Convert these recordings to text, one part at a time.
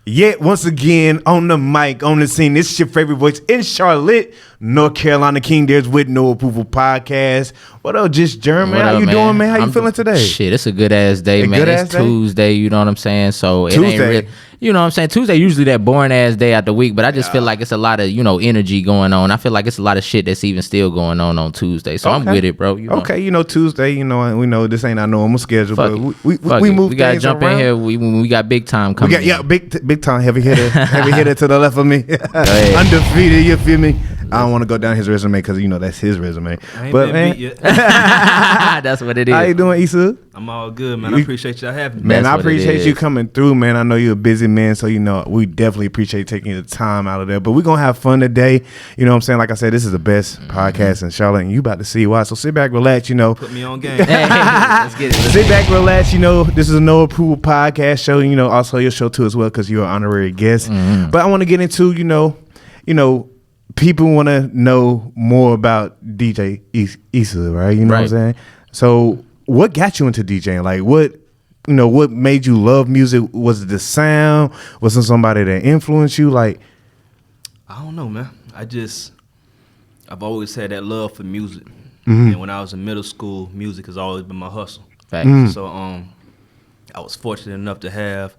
Yet once again on the mic, on the scene, this is your favorite voice in Charlotte, North Carolina, King There's with No Approval Podcast. What up, just Jeremy? How you doing, man? How you feeling today? Shit, it's a good ass day, man. It's Tuesday, you know what I'm saying? So it ain't really, you know what I'm saying? Tuesday usually that boring ass day out the week, but I just feel like it's a lot of, energy going on. I feel like it's a lot of shit that's even still going on Tuesday. So I'm with it, bro. Okay, Tuesday, we know this ain't our normal schedule, but we move. We gotta jump in here. We got big time coming. Big time heavy hitter to the left of me. Undefeated, you feel me? I don't want to go down his resume because that's his resume. But man, that's what it is. How you doing, Issa? I'm all good, man. I appreciate y'all having me. Man, I appreciate you coming through, man. I know you're a busy man, so we definitely appreciate taking the time out of there. But we're gonna have fun today. You know what I'm saying? Like I said, this is the best podcast in Charlotte, and you about to see why. So sit back, relax. Put me on game. Hey, let's get it. Sit back, relax. This is a No Approval Podcast show. Also your show too as well because you're an honorary guest. Mm-hmm. But I want to get into people want to know more about DJ Issa, right? You know what I'm saying? So what got you into DJing? Like what made you love music? Was it the sound? Was it somebody that influenced you? Like, I don't know, man. I've always had that love for music. Mm-hmm. And when I was in middle school, music has always been my hustle. Mm-hmm. So I was fortunate enough to have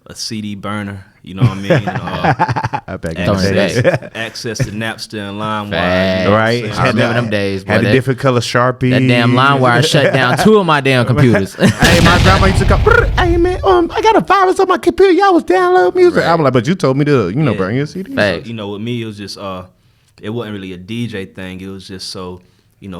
a CD burner, you know what I mean? Access to Napster and LimeWire. Right. I remember them days. Had a different color Sharpie. That damn LimeWire shut down 2 of my damn computers. Hey, my grandma used to come, hey man, I got a virus on my computer. Y'all was downloading music. Right. I'm like, but you told me to, burn your CD. So, with me, it was just, it wasn't really a DJ thing. It was just so,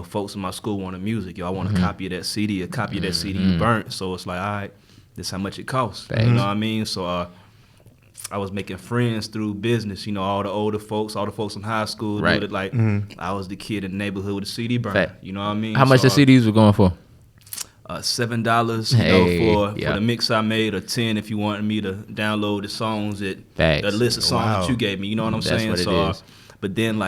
folks in my school wanted music. I want a copy of that CD. A copy of that CD you burnt. So it's like, all right. This how much it costs. You know what I mean? So I was making friends through business. All the older folks, all the folks in high school. Right. Knew that, I was the kid in the neighborhood with a CD burner. You know what I mean? How much the CDs were going for? $7, for the mix I made, or $10 if you wanted me to download the songs the list of songs that you gave me. You know what I'm saying? What it is. But then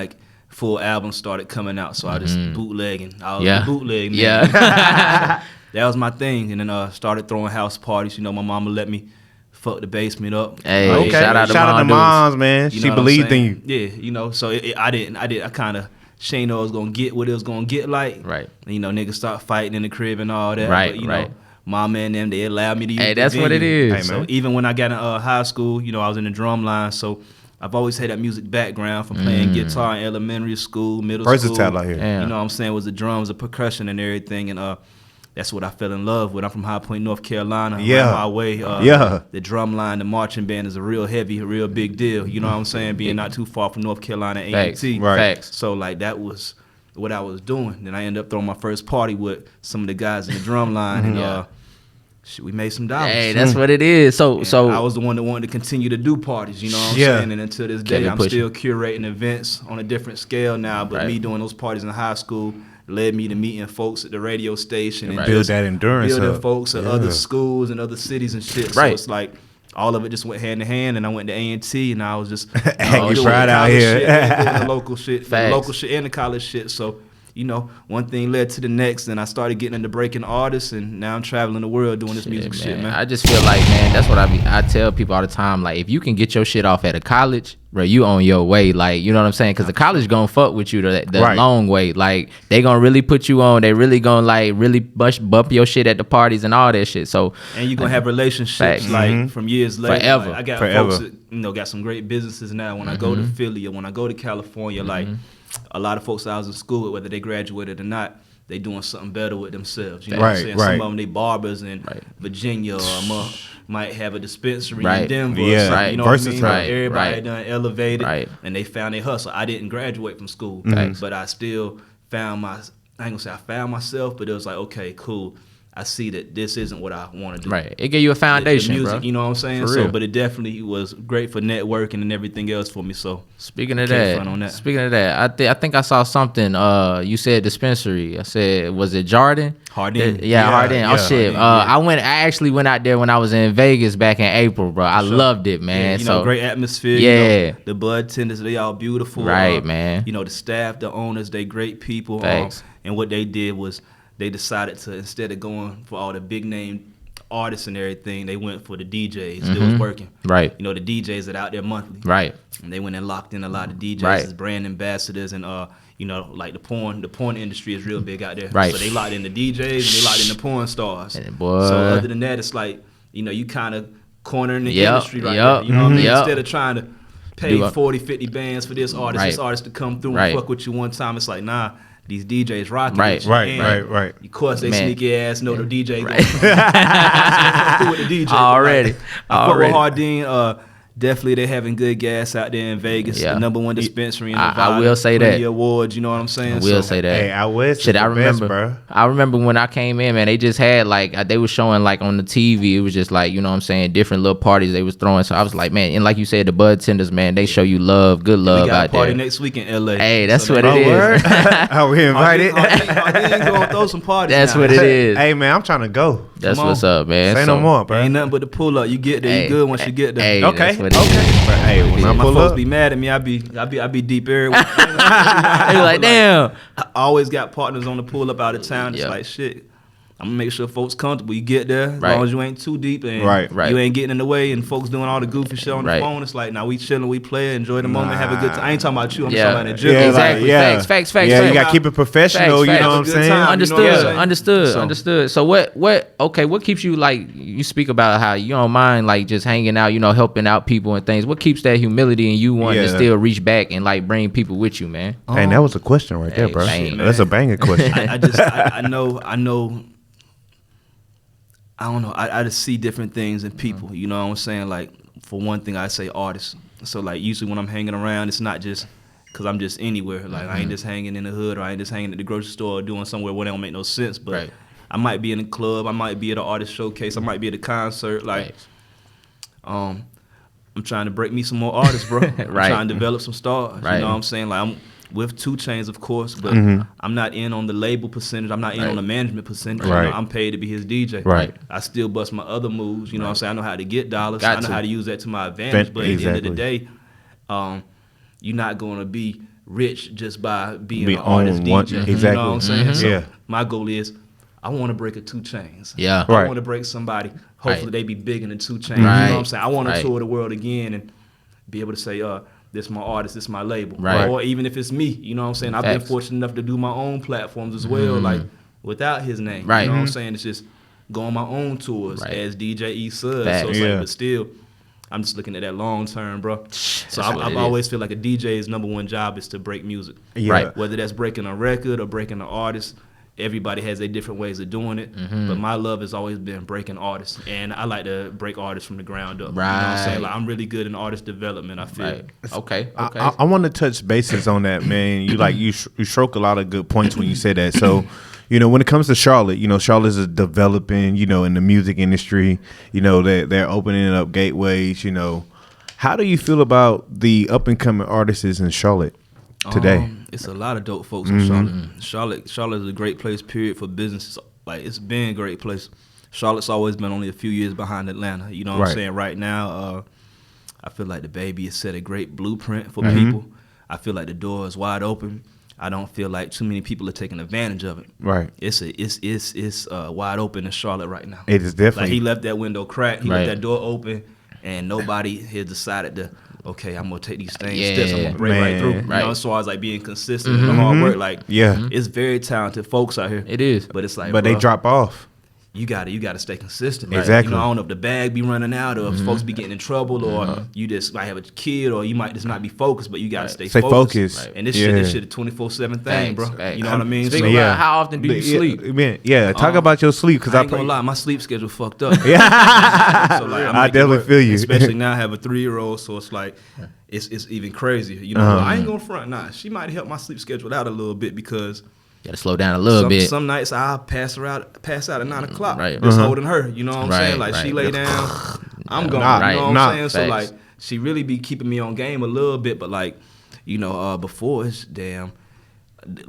full albums started coming out, so I just bootlegging. I was bootlegging. Yeah. That was my thing, and then started throwing house parties. My mama let me fuck the basement up. Hey, okay. Shout out to moms, man. She believed in you. Yeah, so I kind of Shane was gonna get what it was gonna get like. Right. And, niggas start fighting in the crib and all that. Right, but, right. Mama and them, they allowed me to use the that's venue. what it is. Hey, so even when I got in high school, I was in the drum line, so I've always had that music background from playing guitar in elementary school, middle school. Versatile out here. Yeah. You know what I'm saying? Was the drums, the percussion, and everything, and that's what I fell in love with. I'm from High Point, North Carolina. Yeah. My way. The drum line, the marching band is a real heavy, a real big deal. You know what I'm saying? Being not too far from North Carolina A&T. Right. Facts. So that was what I was doing. Then I ended up throwing my first party with some of the guys in the drum line, and we made some dollars. Hey, that's what it is. So I was the one that wanted to continue to do parties. You know what I'm saying? And until this day, I'm still curating events on a different scale now. But me doing those parties in high school led me to meeting folks at the radio station and build that endurance building up. folks at other schools and other cities and shit. So it's like all of it just went hand in hand, and I went to A&T, and I was just doing right out here, doing the local shit, and the college shit. So one thing led to the next, and I started getting into breaking artists, and now I'm traveling the world doing this music shit, man. I just feel like, man, that's what I tell people all the time. Like, if you can get your shit off at a college, bro, you on your way. Like, you know what I'm saying? Because the college gonna fuck with you the long way. Like, they gonna really put you on. They really gonna really bump your shit at the parties and all that shit. So, and you gonna have relationships from years later. Forever. I got folks that got some great businesses now. When I go to Philly or when I go to California, a lot of folks I was in school with, whether they graduated or not, they doing something better with themselves. You know what I'm saying? Some of them, they barbers in Virginia, or might have a dispensary in Denver. Yeah, or you know what I mean? Everybody done elevated, and they found their hustle. I didn't graduate from school, but I still found I ain't gonna say I found myself, but it was like, okay, cool. I see that this isn't what I want to do. Right. It gave you a foundation, the music, bro. You know what I'm saying? So, but it definitely was great for networking and everything else for me. So, speaking of that, I think I saw something. You said dispensary. I said, was it Jardin? Hardin. Hardin. Oh shit. I actually went out there when I was in Vegas back in April, bro. I loved it, man. Yeah, great atmosphere. Yeah. The bud tenders, they all beautiful. Right, man. The staff, the owners, they great people. Thanks. And what they did was, they decided to, instead of going for all the big name artists and everything, they went for the DJs. It was working. Right. You know, the DJs that out there monthly. Right. And they went and locked in a lot of DJs Right. as brand ambassadors and you know, like the porn industry is real big out there. Right. So they locked in the DJs and they locked in the porn stars. And boy. So other than that, it's like, you know, you kind of cornering the Yep, industry right yep, now. You know what I mean? yep. Instead of trying to pay 40, 50 bands for this Right. artist to come through Right. and fuck with you one time, it's like, nah, these DJs rocking. Right. with you. Right, And right. Of course, they Man. sneaky ass know the DJ Right. come through with the DJ. Already. I fuck with Already. Hardin. Definitely, they having good gas out there in Vegas. Yeah. The number one dispensary in I Nevada. will say winning that. awards, you know what I'm saying? I will say that. Hey, out west Shit, is I the remember. best, bro. I remember when I came in, man. They just had like they was showing like on the TV. It was just like, you know what I'm saying, different little parties they was throwing. So I was like, man, and like you said, the bud tenders, man, they show you love, good love We got out a party there. next week in LA. Hey, that's So what they- it is. Are we invited? Hardin gonna throw some parties. That's now. what it is. Hey, man, I'm trying to go. That's come what's on. up, man. Say So- no more, bro. Ain't nothing but the pull up. You get there, you good once you get there. Hey, Okay, that's what it okay. is. But, hey, when I My pull folks up, be mad at me. I be deep every week. They like, damn. I always got partners on the pull up out of town. It's Yep. like shit. I'm gonna make sure folks comfortable. You get there, as Right. long as you ain't too deep and Right. you ain't getting in the way and folks doing all the goofy shit on the Right. phone. It's like, now we chilling, we play, enjoy the moment, have a good time. I ain't talking about you. I'm Yeah. talking about the gym. Yeah, Exactly. like, Facts. yeah, facts. you got to keep it professional. Facts, You know what I'm facts. saying? Good time. Understood. You know what I'm saying? Understood. So- Understood. So what keeps you, like, you speak about how you don't mind like just hanging out, you know, helping out people and things. What keeps that humility in you wanting to Yeah. still reach back and like bring people with you, man? Hey, that was a question right there, Hey, bro. bang. That's a banger question. I know. I don't know. I just see different things in people. You know what I'm saying? Like, for one thing, I say artists. So, like, usually when I'm hanging around, it's not just because I'm just anywhere. Like, I ain't just hanging in the hood or I ain't just hanging at the grocery store or doing somewhere where it don't make no sense. But Right. I might be in a club. I might be at an artist showcase. I might be at a concert. Like, I'm trying to break me some more artists, bro. I'm Right. trying to develop some stars. Right. You know what I'm saying? Like, I'm with 2 Chainz, of course, but I'm not in on the label percentage. I'm not in Right. on the management percentage. Right. You know, I'm paid to be his DJ. Right. I still bust my other moves. You know what I'm saying? I know how to get dollars. Got I know to. how to use that to my advantage. But at the end of the day, you're not going to be rich just by being Be an artist on one- DJ. You exactly. know what I'm saying? So Yeah. my goal is I want to break a 2 Chainz. Yeah. I Right. want to break somebody. Hopefully Right. they be bigger than 2 Chainz. Right. You know what I'm saying? I want to Right. tour the world again and be able to say, this my artist, this my label. Right. Or even if it's me, you know what I'm saying? I've been Facts. fortunate enough to do my own platforms as well, like without his name. Right. You know what I'm saying? It's just go on my own tours Right. as DJ Sudd. Facts. So it's Yeah. like, but still, I'm just looking at that long term, bro. So That's what I it always feel like a DJ's number one job is to break music. Yeah. Right. Whether that's breaking a record or breaking an artist, everybody has their different ways of doing it. But my love has always been breaking artists. And I like to break artists from the ground up. You know what I'm saying? Right. Like, I'm really good in artist development, I feel. Right. Okay. I want to touch bases on that, man. You stroke a lot of good points when you say that. So, you know, when it comes to Charlotte, you know, Charlotte is developing, you know, in the music industry. You know, they're opening up gateways. You know, how do you feel about the up and coming artists in Charlotte today? It's a lot of dope folks in Charlotte. Charlotte is a great place, period, for business. Like, it's been a great place. Charlotte's always been only a few years behind Atlanta. You know what Right. I'm saying? Right now, I feel like the baby has set a great blueprint for people. I feel like the door is wide open. I don't feel like too many people are taking advantage of it. Right. It's wide open in Charlotte right now. It is definitely. Like, he left that window cracked. He Right. left that door open, and nobody has decided to, okay, I'm gonna take these things Yeah, steps. I'm gonna break right man. through. You Right. know, as far as like being consistent and the hard work, like, Yeah. it's very talented folks out here. It is. But it's like, but they bruh, drop off. you gotta stay consistent. Exactly. You know, I don't know if the bag be running out or if folks be getting in trouble or you just might have a kid or you might just not be focused, but you gotta stay Stay focused. focused. And this Yeah. shit a 24/7 thing, Facts, bro. facts. You know what I mean? Speak So, about how often do you sleep? Yeah, talk about your sleep because I ain't gonna lie, my sleep schedule fucked up. So, like, I might get definitely work, feel you. Especially now I have a 3-year-old, so it's like it's even crazier. You know, I ain't gonna front. Nah, she might help my sleep schedule out a little bit because Gotta slow down a little bit. some nights I'll pass out at 9 o'clock. Right. Just holding her. You know what I'm Right, saying? Like, right. she lay down, I'm gone. Nah, you know what nah, I'm saying? So facts. like, she really be keeping me on game a little bit, but like, you know, before it's damn.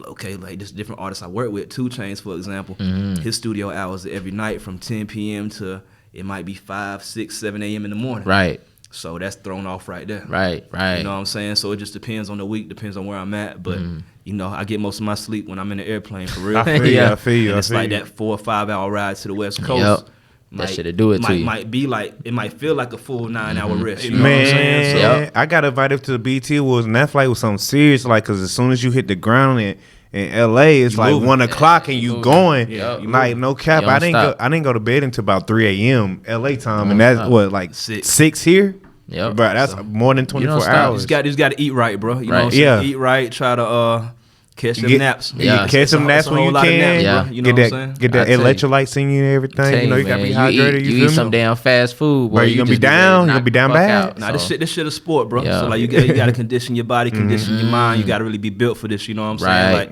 Okay, like just different artists I work with, 2 Chainz, for example. His studio hours are every night from 10 p.m. to it might be 5, 6, 7 a.m. in the morning. Right. So that's thrown off right there. Right. You know what I'm saying? So it just depends on the week, depends on where I'm at. But, you know, I get most of my sleep when I'm in the airplane, for real. I feel you. Yeah. I feel you. And I it's feel like you. that 4 or 5 hour ride to the West Coast. Yep. That shit'll do it to you. Might be like, it might feel like a full 9-hour rest. You know Man, what I'm saying? So, I got invited to the BT Awards, and that flight was something serious. Like, cause as soon as you hit the ground in LA, it's like moving. 1 o'clock and you going. Yeah, you like no cap. You I don't didn't go to bed until about 3 a.m. LA time, and don't that's stop. what, like 6 here. Yep. But that's more than 24 stop. hours. you just got to eat right, bro. You know Right. what I'm saying? Yeah. Eat right. Try to catch them naps. Yeah. Catch some naps when you can. Yeah. You know what I'm saying? Get that I tell you. electrolytes in you and everything. You know, you gotta be man, hydrated. You feel eat me? some damn fast food, boy. Bro, you gonna be just down. ready to You gonna be knock down the fuck bad. out. Nah, So, this shit a sport, bro. Yeah. So like you got to condition your body, condition your mind. You got to really be built for this. You know what I'm saying? Right. Like,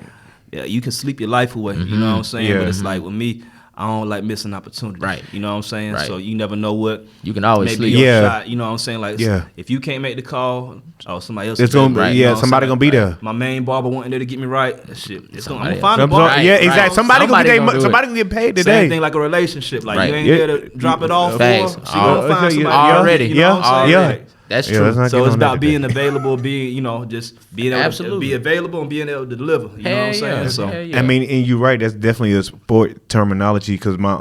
yeah, you can sleep your life away. You know what I'm saying? Yeah. But it's like with me, I don't like missing opportunities. Right. You know what I'm saying? Right. So you never know what. You can always maybe sleep. your Yeah. shot. You know what I'm saying? Like, Yeah. if you can't make the call, somebody else. It's will gonna do it, be you know what I'm somebody saying? gonna be there. My main barber wanting there to get me right. Shit, it's gonna, I'm Somebody gonna find a else. barber. Right, Yeah, right. exactly. Somebody gonna Somebody get gonna do it. somebody gonna get paid Same today. thing like a relationship. Like Right. you ain't Yeah. there to drop it off Facts. for. She gonna find somebody already. else, you know what I'm saying? Yeah. Like, That's Yeah, true. let's not so get it's on that about being today. available, just being able to Absolutely. be available and being able to deliver. You know what I'm Hell saying? yeah. So Hell yeah. I mean, and you're right. That's definitely a sport terminology because my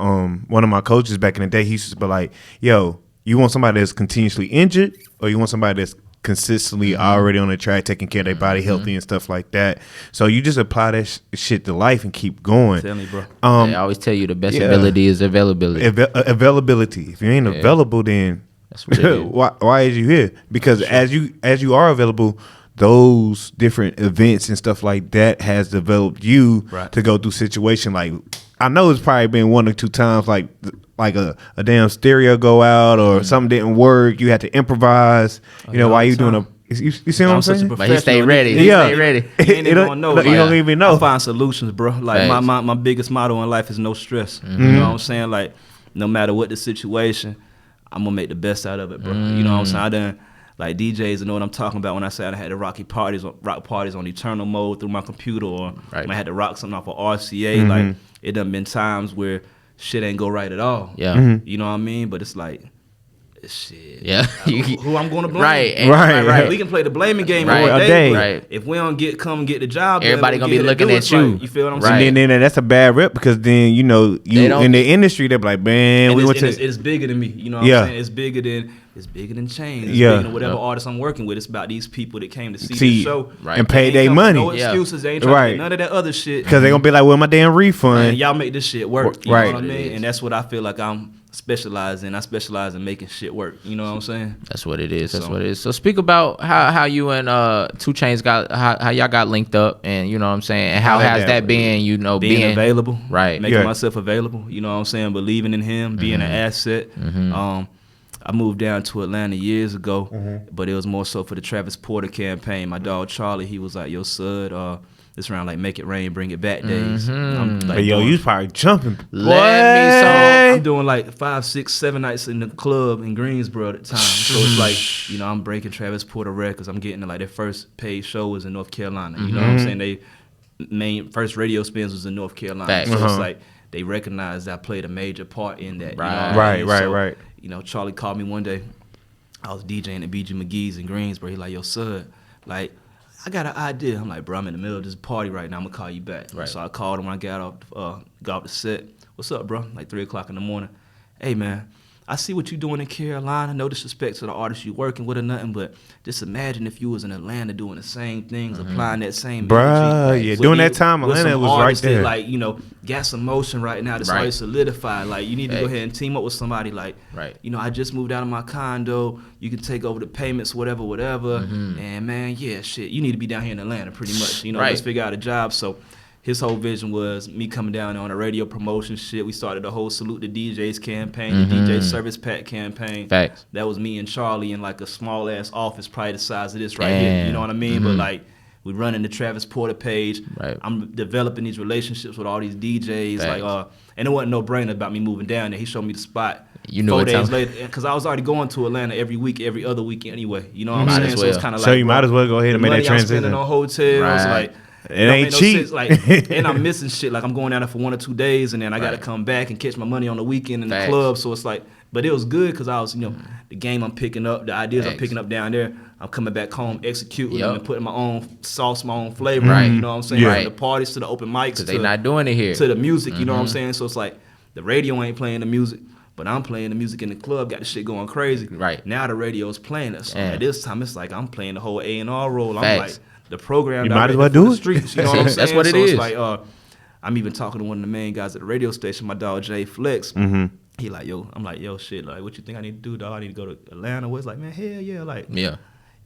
one of my coaches back in the day, he used to be like, "Yo, you want somebody that's continuously injured, or you want somebody that's consistently already on the track, taking care of their body, healthy and stuff like that." So you just apply that shit to life and keep going. tell me, bro. They always tell you the best yeah. ability is availability. Availability. If you ain't available, then That's what it is. why is you here? Because as you are available, those different events and stuff like that has developed you Right. to go through situation. Like I know it's probably been 1 or 2 times like a damn stereo go out or something didn't work. You had to improvise. You know, all while the you doing time. you see what I'm such a saying? But he stay professional. ready. He He Yeah. stay ready. ain't even don't- gonna know. you Like, don't even know. I find solutions, bro. Like Facts. my biggest motto in life is no stress. You know what I'm saying? Like no matter what the situation, I'm gonna make the best out of it, bro. You know what I'm saying? I done like DJs know what I'm talking about when I say I had to rock parties on eternal mode through my computer, or Right. when I had to rock something off of RCA. Like it done been times where shit ain't go right at all. Yeah. You know what I mean? But it's like shit. Yeah. Who I'm gonna blame? Right. And- Right. We can play the blaming game Right. all A day. day. But Right. if we don't come get the job, done, Everybody we gonna get be to looking do at it you. right. You feel what I'm Right. saying? And then that's a bad rep because then you know They don't- in the industry they're like, man, And we went to it's bigger than me. You know what Yeah. I'm saying? It's bigger than Chainz. It's Yeah. bigger than whatever artist I'm working with. It's about these people that came to see the show. Right. and pay Ain't their come- money No Yeah. excuses. They ain't trying to Right. get none of that other shit. because they're gonna be like, well, my damn refund. And y'all make this shit work. You Right. know what I mean? And that's what I feel like I'm specialized in. I specialize in making shit work. You know what I'm saying? That's what it is. That's So- what it is. So speak about how you and 2 Chainz got how y'all got linked up, and you know what I'm saying, and how How has that that been? You know, Being available, right. Making Yeah. myself available. You know what I'm saying? Believing in him, being an asset. I moved down to Atlanta years ago, but it was more so for the Travis Porter campaign. My dog Charlie, he was like, "Yo, Sudd, this round like Make It Rain, Bring It Back days." I'm like, But yo, doing- you probably jumping. Let I'm doing like 5, 6, 7 nights in the club in Greensboro at the time. So it's like, you know, I'm breaking Travis Porter records. I'm getting to like their first paid show was in North Carolina. You know what I'm saying? They main first radio spins was in North Carolina. Facts. So it's like they recognized I played a major part in that. You know what I Right, mean? right, So, right. You know, Charlie called me one day. I was DJing at BG McGee's in Greensboro. He like, "Yo, Sudd, like, I got an idea." I'm like, "Bro, I'm in the middle of this party right now. I'm gonna call you back." Right. So I called him when I got off the set. "What's up, bro?" Like 3 o'clock in the morning. "Hey, man, I see what you doing in Carolina. No disrespect to the artists you working with or nothing, but just imagine if you was in Atlanta doing the same things, applying that same Bruh, energy. yeah, with during the- that time, with Atlanta some was right artists that, there. like, you know, got some motion right now that's Right. already solidified. Like, you need to go Facts. ahead and team up with somebody like, Right. you know, I just moved out of my condo. You can take over the payments, whatever. And man, yeah, shit, you need to be down here in Atlanta pretty much. You know, Right. let's figure out a job." So his whole vision was me coming down on a radio promotion shit. We started the whole Salute the DJs campaign, the DJ Service Pack campaign. Facts. That was me and Charlie in like a small ass office, probably the size of this right here. You know what I mean? But like, we running the Travis Porter page. Right. I'm developing these relationships with all these DJs. Facts. Like, and it wasn't no brainer about me moving down there. He showed me the spot. You knew 4 what days time. later, because I was already going to Atlanta every week, every other week anyway. You know what I'm Might saying? as So it's well. kind of So like, you bro, might as well go ahead and the make that money I'm spending transition. on hotels, Right. like It don't ain't make no cheap. sense. Like, and I'm missing shit. Like, I'm going down there for 1 or 2 days, and then I got to Right. come back and catch my money on the weekend in Facts. the club. So it's like, but it was good because I was, you know, the game I'm picking up, the ideas I'm Facts. picking up down there, I'm coming back home, executing Yup. them, and putting my own sauce, my own flavor. Right. You know what I'm saying? Yeah. From the parties to the open mics, Because they not doing it here. to the music. You know what I'm saying? So it's like the radio ain't playing the music. But I'm playing the music in the club, got the shit going crazy. Right. Now the radio's playing it. So Yeah. at this time, it's like I'm playing the whole A&R role. I'm Facts. like, the program You might as well for do the it. streets. You know what I'm saying? That's what it so is. It's like, I'm even talking to one of the main guys at the radio station, my dog Jay Flex. Mm-hmm. He like, yo, I'm like, yo, shit, like, what you think I need to do, dog? I need to go to Atlanta. Where it's like, man, hell yeah, like, Yeah.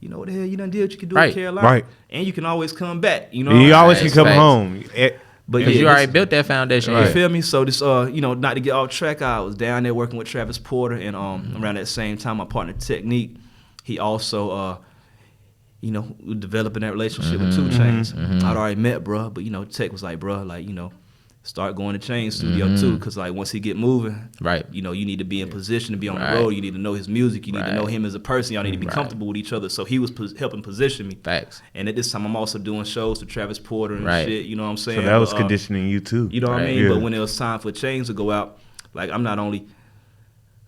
you know what the hell you done did what you can do Right. in Carolina. Right. And you can always come back, you know. You always Facts, can come facts. home. But Because yeah, you this- already built that foundation. You Yeah. feel me? So this, not to get off track, I was down there working with Travis Porter, and around that same time, my partner Technique, he also, developing that relationship with 2 Chainz. I'd already met, bruh, but Tech was like, bruh, like, start going to Chainz studio too, because like once he get moving, Right. you need to be in position to be on Right. the road. You need to know his music. You need to know Right. him as a person. Y'all need to be Right. comfortable with each other. So he was helping position me. Facts. And at this time, I'm also doing shows with Travis Porter and Right. shit. You know what I'm saying? So that was But, conditioning you too. you know what I Right. mean? Yeah. But when it was time for Chainz to go out, like I'm not only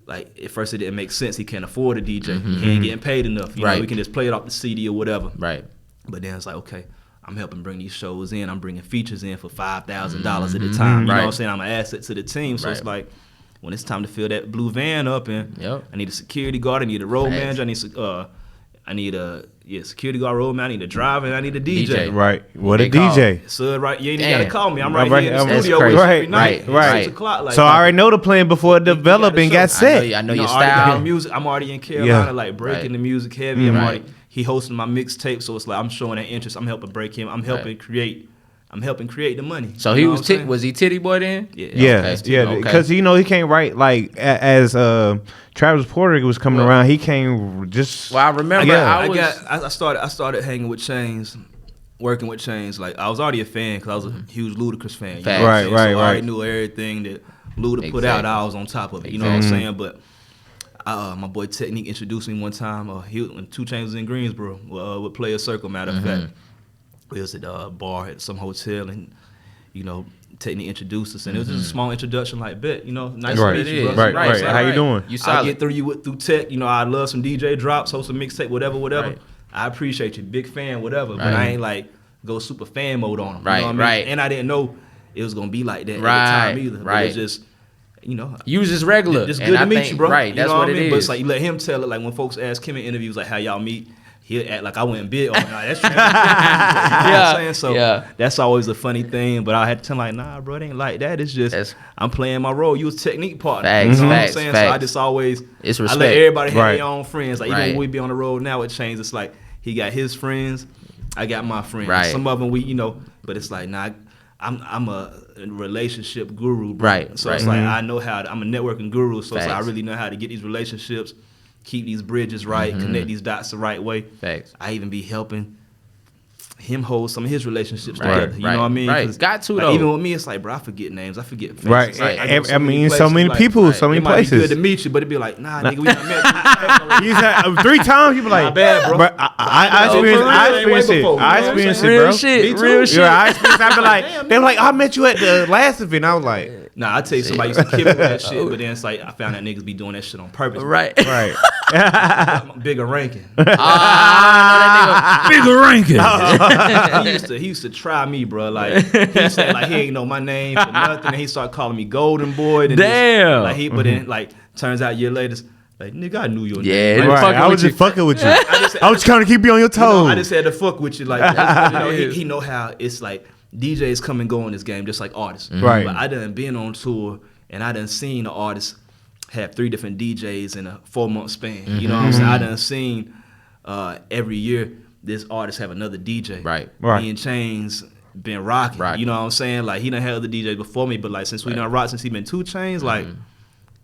like at first it didn't make sense. He can't afford a DJ. He ain't getting paid enough. You know, Right. we can just play it off the CD or whatever. Right. But then it's like, okay, I'm helping bring these shows in. I'm bringing features in for $5,000 at a time. You know what I'm Right. saying? I'm an asset to the team. So it's Right. like when it's time to fill that blue van up, and Yep. I need a security guard, I need a road Facts. manager, I need a security guard, road man, I need a driver, and I need a DJ. Right. What a Big call. DJ. So right, you ain't even Damn. gotta call me. I'm Right, right here in the that's studio crazy. with you every night. Right, At right. 6 o'clock. Like, So I already know the plan before it developed and got set. I know you your already got style. music. I'm already in Carolina, Yeah. like breaking Right. the music heavy. I'm Right. already, he hosting my mixtape, so it's like I'm showing that interest. I'm helping break him. I'm helping create. I'm helping create the money. So You he know was what I'm saying? was he Titty Boy then? Yeah. Yeah, Okay. yeah, Okay. because he can't write like as Travis Porter was coming Well- around. He can't just. Well, I remember Yeah. I was I started hanging with Chainz, working with Chainz. Like I was already a fan because I was a huge Ludacris fan. You know Facts. what I'm Right, saying? right, So I already right. knew everything that Luda put out. Exactly. I was on top of it. You know what I'm saying? But my boy Technique introduced me one time. When 2 Chainz was in Greensboro with Player Circle. Matter of fact, we was at a bar at some hotel, and Technique introduced us, and it was just a small introduction, like bet, nice Right. to meet you, It bro. is. Right, right. How you doing? You I'll solid. get through Tech. I love some DJ drops, host a mixtape, whatever. Right. I appreciate you, big fan, whatever. But Right. I ain't like go super fan mode on them. Right, You know what I mean? right. And I didn't know it was gonna be like that Right, at the time either. But right. it's just, You was just regular. just and good I to meet think- you, bro. Right, You that's know what I it mean? is. But it's like you let him tell it. Like when folks ask him in interviews, like how y'all meet, he'll act like I went and bid on it. Nah, that's true. You know what I'm saying? So yeah. that's always a funny thing. But I had to tell him like, nah, bro, it ain't like that. It's just That's- I'm playing my role. You was Technique partner. Facts, you know facts, what I'm saying? So I facts. just always It's I respect. let everybody have Right. their own friends. Like Right. even when we be on the road now with Chainz, it's like he got his friends, I got my friends. Right. Some of them but it's like nah. I'm a relationship guru, bro. Right, So right. it's like I know I'm a networking guru, so it's like I Facts. really know how to get these relationships, keep these bridges right, connect these dots the right way. Facts. I even be helping him hold some of his relationships Right, together. You know what I mean? right. 'Cause, Got to, like, though. Even with me, it's like, bro, I forget names, I forget faces. Right. Like, I go mean, so many places, people, like, so many it might be places. good to meet you, but it'd be like, nah, nigga, we not met. You said 3 times. You be like, Not bad, bro. I No, experienced, for real, I ain't way experienced it. before, you I know what I'm experienced it, saying? bro. Real shit. Me too. Real shit. Yeah, I experienced. I be like, Damn, they were like, I met you at the last event. I was like, Nah, I tell you, somebody used to kill me with that shit, but then it's like I found that niggas be doing that shit on purpose. Right. right. Bigger ranking. Bigger ranking. he used to try me, bro. Like he said, like he ain't know my name for nothing, and he started calling me Golden Boy. And Damn. but then like turns out a year later, like nigga, I knew your Yeah, name. it Like, fucking I was with just you. fucking with you. just- I was trying to keep you on your toes. I just had to fuck with you, like he know how it's like DJs come and go in this game just like artists. Right. But I done been on tour and I done seen the artists have 3 different DJs in a 4-month span. You know what I'm saying? I done seen every year this artist have another DJ. Right. Right. Me and Chainz been rocking. Right. You know what I'm saying? Like he done had other DJs before me, but like since we done rocked since he been 2 Chainz, like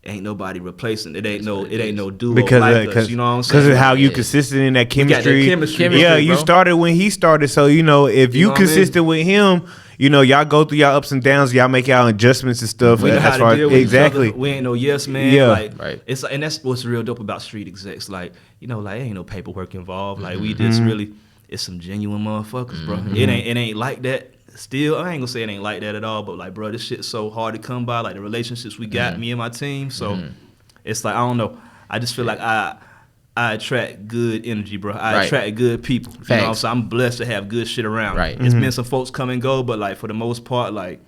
ain't nobody replacing it. Ain't no duo because like us. You know what I'm saying? Because of how you Yeah. consistent in that got that chemistry. chemistry, Yeah, bro. you started when he started, so if You you know what I mean? consistent with him, y'all go through y'all ups and downs, y'all make y'all adjustments and stuff. We know how as to far deal with exactly. each other. We ain't no yes man. Yeah. Like, Right. It's and that's what's real dope about street execs. Like ain't no paperwork involved. Like we just really, it's some genuine motherfuckers, bro. It ain't like that. Still, I ain't gonna say it ain't like that at all. But like, bro, this shit's so hard to come by. Like the relationships we got, me and my team. So it's like I don't know. I just feel like I attract good energy, bro. I Right. attract good people. You know, Facts. so I'm blessed to have good shit around. Right. It's been some folks come and go, but like for the most part, like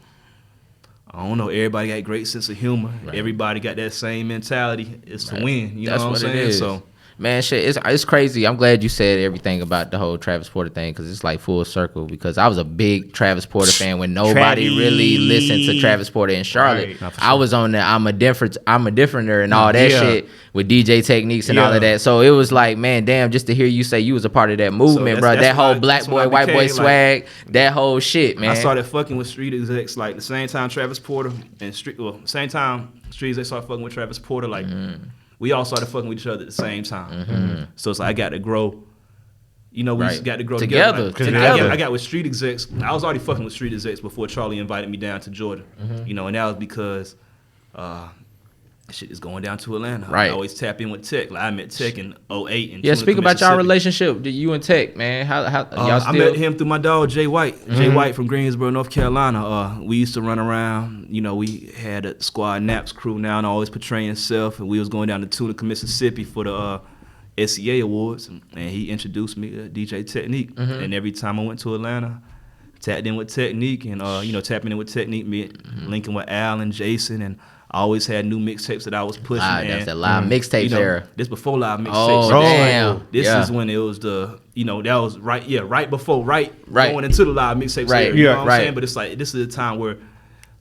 I don't know. Everybody got a great sense of humor. Right. Everybody got that same mentality. It's to win. You That's know what I'm saying? it is. So, man, shit, it's crazy. I'm glad you said everything about the whole Travis Porter thing because it's like full circle. Because I was a big Travis Porter fan when nobody really listened to Travis Porter in Charlotte. Right. I was on the I'm a differenter and all that shit with DJ techniques and all of that. So it was like, man, damn, just to hear you say you was a part of that movement, bro. That whole black boy, white boy swag, that whole shit, man. I started fucking with street execs like the same time Travis Porter and same time street execs started fucking with Travis Porter. Like we all started fucking with each other at the same time. So it's like I got to grow. You know, we just got to grow together. Like, I got with street execs. I was already fucking with street execs before Charlie invited me down to Georgia. You know, and that was because shit is going down to Atlanta. Right. I always tap in with Tech. Like I met Tech in 08. Yeah, speak about y'all relationship, you and Tech, man. How y'all still? I met him through my dog Jay White. Jay White from Greensboro, North Carolina. We used to run around. You know, we had a squad Naps crew now and always portraying self. And we was going down to Tunica, Mississippi for the SCA Awards. And he introduced me to DJ Technique. And every time I went to Atlanta, tapped in with Technique and, you know, tapping in with Technique, linking with Al and Jason and I always had new mixtapes that I was pushing. That's that live mixtapes era. This before live mixtapes. Oh, damn. This is when it was the, you know, that was right before, going into the live mixtapes era. You know what I'm saying? But it's like, this is a time where,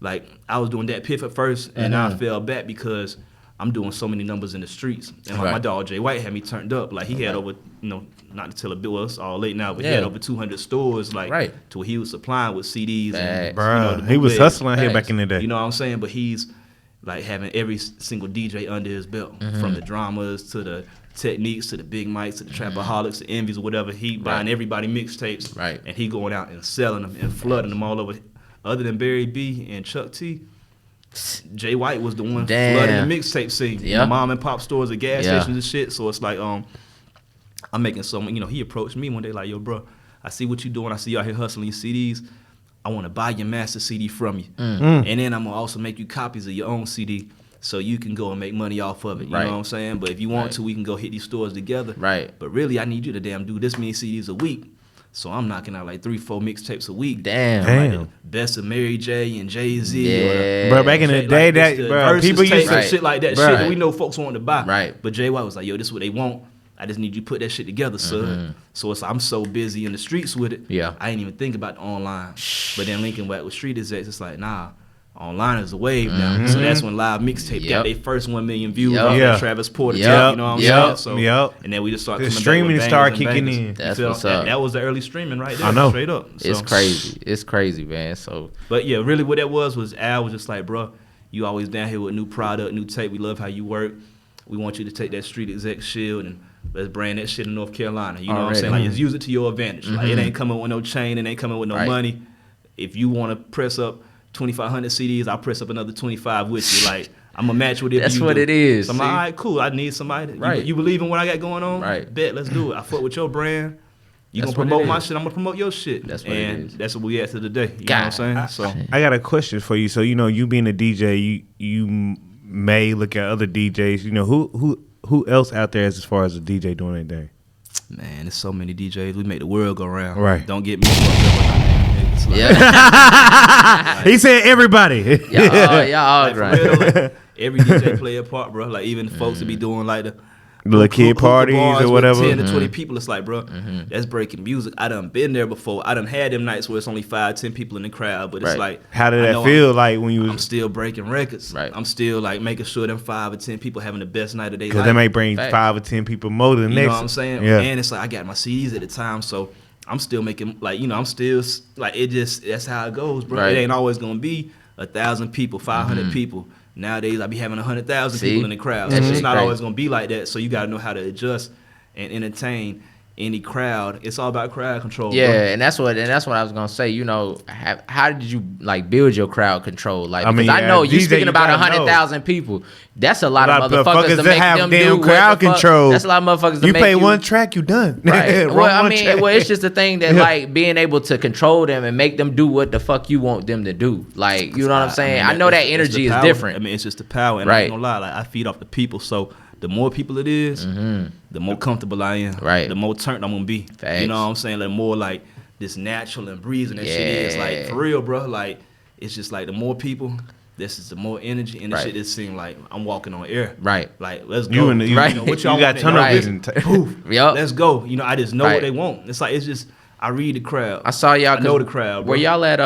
like, I was doing that piff at first, and I fell back because I'm doing so many numbers in the streets. And like my dog Jay White had me turned up. Like, he had over, you know, not to tell a bit, well, it's all late now, but he had over 200 stores, like, to where he was supplying with CDs. And, bro, you know, he was hustling here back in the day. You know what I'm saying? But he's like having every single DJ under his belt, from the dramas to the techniques to the big mics to the trapaholics, the envies or whatever. He buying everybody mixtapes, and he going out and selling them and flooding them all over. Other than Barry B and Chuck T, Jay White was the one flooding the mixtape scene. Mom and pop stores, the gas stations and shit. So it's like, I'm making so many. You know, he approached me one day like, yo, bro, I see what you doing. I see you out here hustling your CDs. I want to buy your master CD from you. And then I'm going to also make you copies of your own CD so you can go and make money off of it. You know what I'm saying? But if you want to, we can go hit these stores together. But really, I need you to damn do this many CDs a week. So I'm knocking out like 3-4 mixtapes a week. Damn. Like the best of Mary J and Jay-Z. Bro, back in the day, like bro, people used to shit like that. Shit that we know folks wanted to buy. But Jay White was like, yo, this is what they want. I just need you to put that shit together, sir. So it's I'm so busy in the streets with it. I ain't even think about the online. But then linking back with street execs, it's like, nah, online is the wave now. So that's when live mixtape got their first 1 million views on that Travis Porter. You know what I'm saying? So, and then we just start coming streaming back with started bangers kicking in. That's what's up. That was the early streaming right there. I know. Straight up. So. It's crazy. It's crazy, man. So, but yeah, really what that was Al was just like, bro, you always down here with new product, new tape. We love how you work. We want you to take that street exec shield and let's brand that shit in North Carolina. You know what I'm saying? Like, just use it to your advantage. Like, it ain't coming with no chain. It ain't coming with no money. If you want to press up 2,500 CDs, I'll press up another 25 with you. Like, I'm going to match whatever that's you what do. it is. So I'm like, all right, cool. I need somebody. You believe in what I got going on? Bet, let's do it. I fuck with your brand. You going to promote my shit, I'm going to promote your shit. That's what it is. That's what we at to the day. You know what I'm saying? So I got a question for you. So, you know, you being a DJ, you may look at other DJs. You know, who else out there as far as a DJ doing their thing? Man, there's so many DJs. We make the world go round. Right. Don't get me fucked up. Like, he said everybody. Y'all all right. Like, every DJ play a part, bro. Like, even the folks that be doing like the little kid parties or whatever. 10 to 20 people. It's like, bro, that's breaking music. I done been there before. I done had them nights where it's only 5-10 people in the crowd, but it's like, how did that feel like when you was? I'm still breaking records. I'm still like making sure them 5 or 10 people having the best night of their life. Because they may bring 5 or 10 people more than the next. You know what I'm saying? Yeah. And it's like I got my CDs at the time, so I'm still making, like, you know, I'm still like, it just, that's how it goes, bro. It ain't always gonna be 1,000 people, 500 people. Nowadays, I be having 100,000 people in the crowd. So it's not always going to be like that. So you got to know how to adjust and entertain any crowd. It's all about crowd control. Yeah, bro. and that's what I was gonna say. You know, how did you like build your crowd control? Like, because I know you speaking about 100,000 people. That's a lot of motherfuckers to make them do crowd control. That's a lot of motherfuckers. You play one track, you done. Right. Well, I mean, it's just the thing that like being able to control them and make them do what the fuck you want them to do. Like, you know what I'm saying? I know that energy is different. I mean, it's just the power. And I ain't gonna lie, like, I feed off the people. So the more people it is, the more comfortable I am. The more turned I'm gonna be. You know what I'm saying? The more like this natural and breathing and shit is. Like, for real, bro. Like, it's just like the more people, this is the more energy, and the shit just seem like I'm walking on air. Right. Like, let's go. You and the, Right. know, what y'all you got want, tunnel y'all vision. Poof. Yep. Let's go. You know, I just know Right. what they want. It's like, it's just, I read the crowd. I saw y'all. I know the crowd, bro. Were y'all at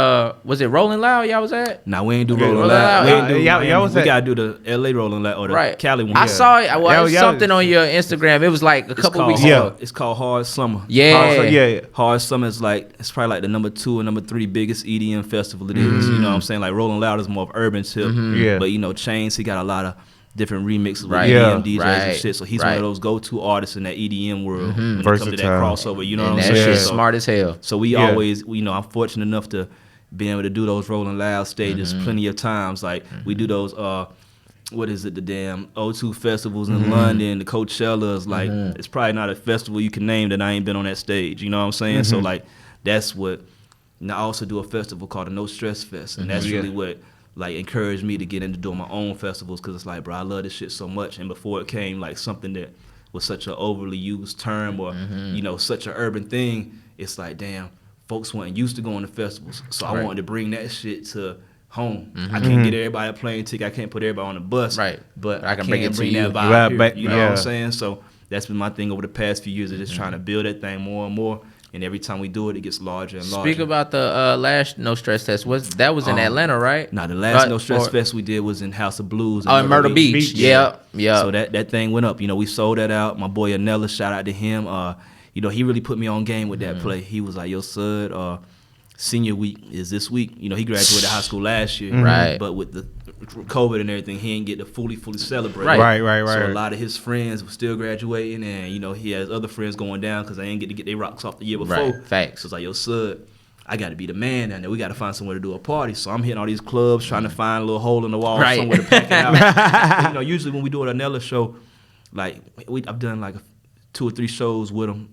was it Rolling Loud? Y'all was at? Nah, we ain't do Okay, Rolling Rolling Loud. Loud. We ain't do Y'all Miami. was We at- gotta do the LA Rolling Loud or the Cali one. I saw it. Well, it was Y'all- something on your Instagram. It was like a couple weeks ago. It's called Hard Summer. Yeah. Yeah. Hard Summer is like, it's probably like the number 2 and number 3 biggest EDM festival it is. You know what I'm saying? Like Rolling Loud is more of urban tip. Yeah. But you know, Chainz, he got a lot of different remixes with Right. EDM Yeah. DJs and shit. So he's one Right. of those go-to artists in that EDM world when it comes to that Versatile. crossover. You know And what I'm that saying? shit's smart as hell. So we Yeah. always, you know, I'm fortunate enough to be able to do those Rolling Loud stages plenty of times. Like we do those, what is it, the damn O2 festivals in London, the Coachellas. Like it's probably not a festival you can name that I ain't been on that stage. You know what I'm saying? So like that's what. And I also do a festival called the No Stress Fest, and that's really what like encouraged me to get into doing my own festivals, because it's like, bro, I love this shit so much. And before it came like something that was such an overly used term or you know, such an urban thing, it's like, damn, folks weren't used to going to festivals, so I wanted to bring that shit to home. I can't get everybody a plane ticket, I can't put everybody on the bus, Right. but I can bring it to you. that vibe Right, here, back- you know what yeah. I'm saying? So that's been my thing over the past few years, of just trying to build that thing more and more. And every time we do it, it gets larger and larger. Speak about the last No Stress Test. That was in Atlanta, right? Now the last No Stress Fest we did was in House of Blues. In Myrtle Beach. Yeah. So that thing went up. You know, we sold that out. My boy Anella, shout out to him. You know, he really put me on game with that play. He was like, yo, Sudd, senior week is this week. You know, he graduated high school last year. Right. But with the COVID and everything, he didn't get to fully celebrate. Right. So a lot of his friends were still graduating, and you know, he has other friends going down because they didn't get to get their rocks off the year before. Right. Facts. So it's like, yo, Sudd, I got to be the man down there. We got to find somewhere to do a party. So I'm hitting all these clubs, trying to find a little hole in the wall Right. somewhere to pack it out. You know, usually when we do an Anella show, like I've done like 2 or 3 shows with him.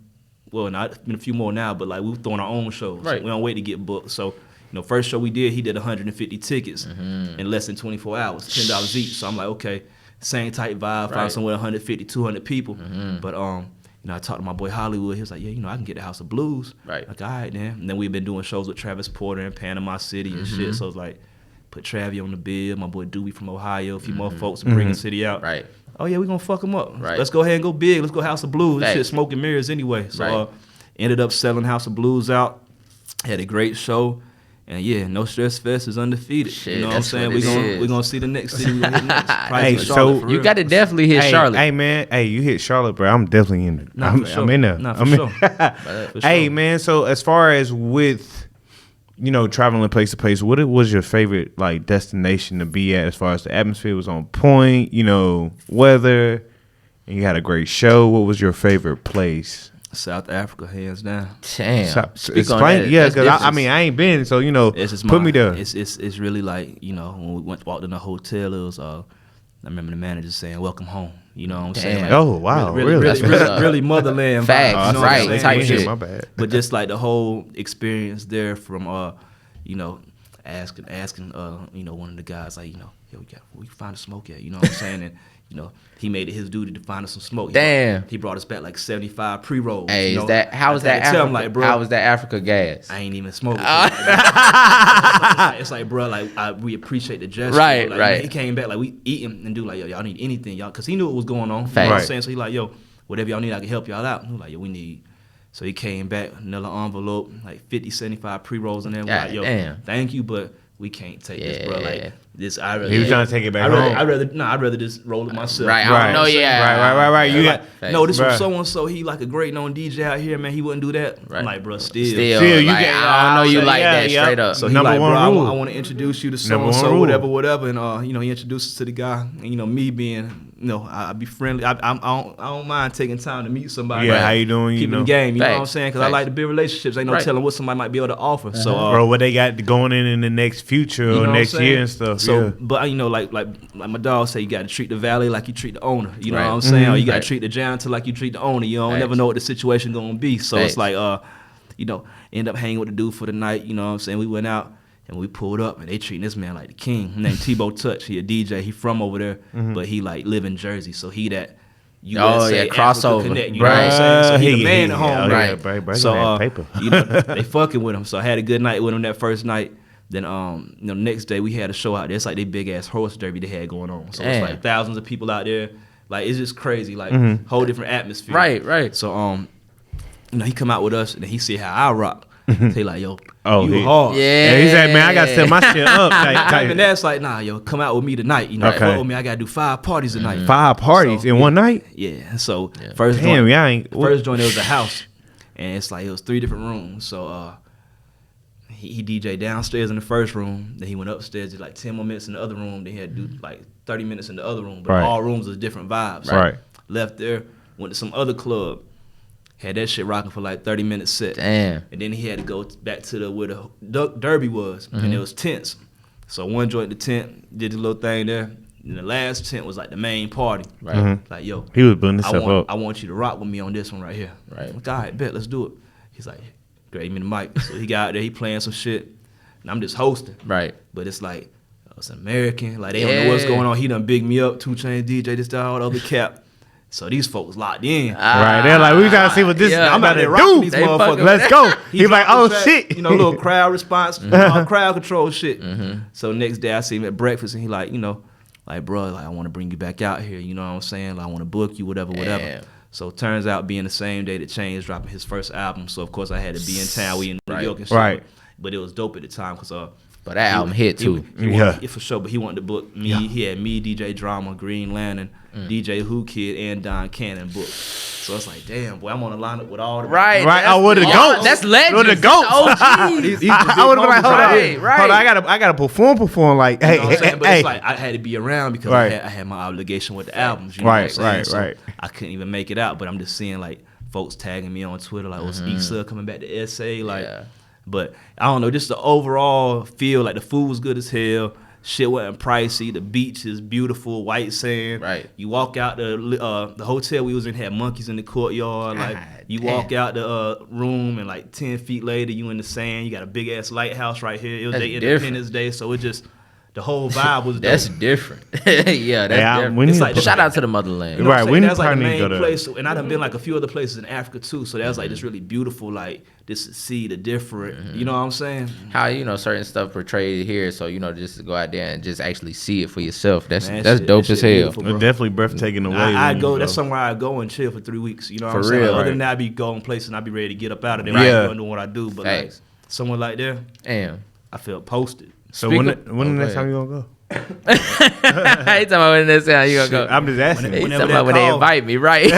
Well, not been a few more now, but like we've thrown our own shows. Right. We don't wait to get booked. So, you know, first show we did, he did 150 tickets in less than 24 hours, $10 each. So I'm like, okay, same type vibe, find somewhere 150, 200 people. But you know, I talked to my boy Hollywood. He was like, yeah, you know, I can get the House of Blues. Right. Like, all right, then. And then we've been doing shows with Travis Porter in Panama City and shit. So it's like, put Travi on the bill. My boy Dewey from Ohio, a few more folks to bring the city out. Right. Oh yeah, we gonna fuck them up. Right. Let's go ahead and go big. Let's go House of Blues. This Facts. shit smoke and mirrors anyway. So Right. ended up selling House of Blues out. Had a great show. And yeah, No Stress Fest is undefeated. Shit, you know what I'm that's saying? what it is. We're gonna see the next city we gonna hit next. Probably Hey, Charlotte, so for You real. got to definitely hit Charlotte. Hey man, hey, you hit Charlotte, bro. I'm definitely in it. Nah, I'm, for sure. I'm in there. Nah, for I'm in- sure. For Hey sure. man, so as far as with, you know, traveling place to place, what was your favorite like destination to be at? As far as the atmosphere was on point, you know, weather, and you had a great show. What was your favorite place? South Africa, hands down. Damn. Speak on Explain, that. yeah, That's because I different. mean I ain't been, so you know, It's just put me there. It's really like, you know, when we walked in the hotel, it was I remember the manager saying, "Welcome home." You know what I'm saying? Damn. Like, Oh wow, really, really? really motherland Facts, vibes, you know what right, I'm saying? type Yeah, shit. My bad. But just like the whole experience there from you know, asking you know, one of the guys like, you know, yo, we can find a smoke at, you know what I'm saying? And you know, he made it his duty to find us some smoke. Damn. He brought us back like 75 pre-rolls. Hey, you know? is that how was I had that to tell Africa? him, like, bro, How was that Africa gas? I ain't even smoking. It's like, bro, like we appreciate the gesture. Right, like, right. He came back like we eating and do like, yo, y'all need anything, y'all, because he knew what was going on. You know Facts. what I'm Right. saying? So he like, yo, whatever y'all need, I can help y'all out. He was like, yo, we need. So he came back, another envelope, like 50, 75 pre-rolls in there. We're God like, yo, damn. thank you, but we can't take this, bro. Yeah. Like this, I rather. He was trying to take it back I'd home. rather just roll it myself. Right, I Right. don't know, yeah. Right. You Like, got no, this Bruh. was so and so. He like a great known DJ out here, man. He wouldn't do that. Right. I'm like, bro, still. Still, Still, you like, get- I don't know you yeah, like yeah, that yeah. straight up. So he Number like, one bro, rule. I want to introduce you to so Number and one so, rule. whatever, and you know, he introduces to the guy, and you know, me being, you know, I be friendly. I don't mind taking time to meet somebody. Yeah, Right. how you doing? You Keeping know, the game, you know what I'm Facts, saying? Because I facts. like to build relationships. Ain't no Right. telling what somebody might be able to offer. So, bro, what they got going in the next future you know or what I'm next saying? year and stuff. So, yeah. but you know, like my dog say, you got to treat the valet like you treat the owner. You know Right. what I'm saying? Or you got to Right. treat the janitor like you treat the owner. You don't Facts. never know what the situation gonna be. So Facts. it's like, you know, end up hanging with the dude for the night. You know what I'm saying? We went out and we pulled up and they treating this man like the king. His name Tebow Touch. He a DJ. He from over there, but he like live in Jersey. So he that. USA, yeah, crossover. Africa Connect, you know what I'm saying? So he the man at home, yeah, right? bro, So paper. you know, they fucking with him. So I had a good night with him that first night. Then next day we had a show out there. It's like they big ass horse derby they had going on. So it's like thousands of people out there. Like it's just crazy. Like whole different atmosphere. Right. So he come out with us and he see how I rock. Say like, yo, you hard. Yeah, he said, man, I gotta set my shit up. And that's like, nah, yo, come out with me tonight. Fuck with me. I gotta do 5 parties tonight. 5 parties in one night? Yeah. So first joint, it was a house, and it's like it was 3 different rooms. So he DJ downstairs in the first room. Then he went upstairs, did like 10 more minutes in the other room. Then he had to do like 30 minutes in the other room. But all rooms was different vibes. Right. Left there, went to some other club. Had that shit rocking for like 30 minutes set. Damn. And then he had to go back to where the derby was, and it was tents. So one joined the tent, did the little thing there. And the last tent was like the main party. Right. Like, yo, he was building himself up. I want you to rock with me on this one right here. Right. I'm like, all right, bet, let's do it. He's like, grab me the mic. So he got out there, he playing some shit, and I'm just hosting. Right. But it's like, it's American. Like, they don't know what's going on. He done big me up, 2 Chainz DJ, this, that, all the other cap. So these folks locked in. Right. They're like, we gotta see what this is. I'm about to do. These motherfuckers. Let's go. He's like, oh shit. Little crowd response, crowd control shit. So next day I see him at breakfast and he like, like, bro, like I want to bring you back out here. You know what I'm saying? Like I want to book you, whatever. So it turns out being the same day that Chainz dropping his first album. So of course I had to be in town. We in New York and shit. Right. But it was dope at the time because but that album hit too. Yeah, for sure. But he wanted to book me. Yeah. He had me, DJ Drama, Green Lantern, DJ Who Kid, and Don Cannon booked. So it's like, damn, boy, I'm on the lineup with all the right. I would have goats. That's legend. With the goats. I would have been like, hold on, I gotta perform. Like, hey, but it's like I had to be around because I had my obligation with the albums. You know what I'm saying? Right. I couldn't even make it out. But I'm just seeing like folks tagging me on Twitter, like, "What's Sudd coming back to SA?" Like. Yeah. But I don't know, just the overall feel, like the food was good as hell. Shit wasn't pricey. The beach is beautiful, white sand. Right. You walk out the hotel we was in had monkeys in the courtyard. Like you walk out the room and like 10 feet later you in the sand. You got a big ass lighthouse right here. It was Independence Day, so it just. The whole vibe was dope. That's different. Yeah, that's different. It's like shout out to the motherland. You know right, we that's like the main place, and I done been like a few other places in Africa too. So that was like this really beautiful, like just to see the different. You know what I'm saying? How certain stuff portrayed here, so just to go out there and just actually see it for yourself. That's dope as hell. It's definitely breathtaking away. I go. That's somewhere I go and chill for 3 weeks. You know what I'm saying? Like, other than that, I be going places and I be ready to get up out of there. Right. Doing what I do, but like somewhere like there, damn, I feel posted. So when the next time you gonna go? He talking about when next time you gonna go? I'm just asking. He talking about when they invite me, right?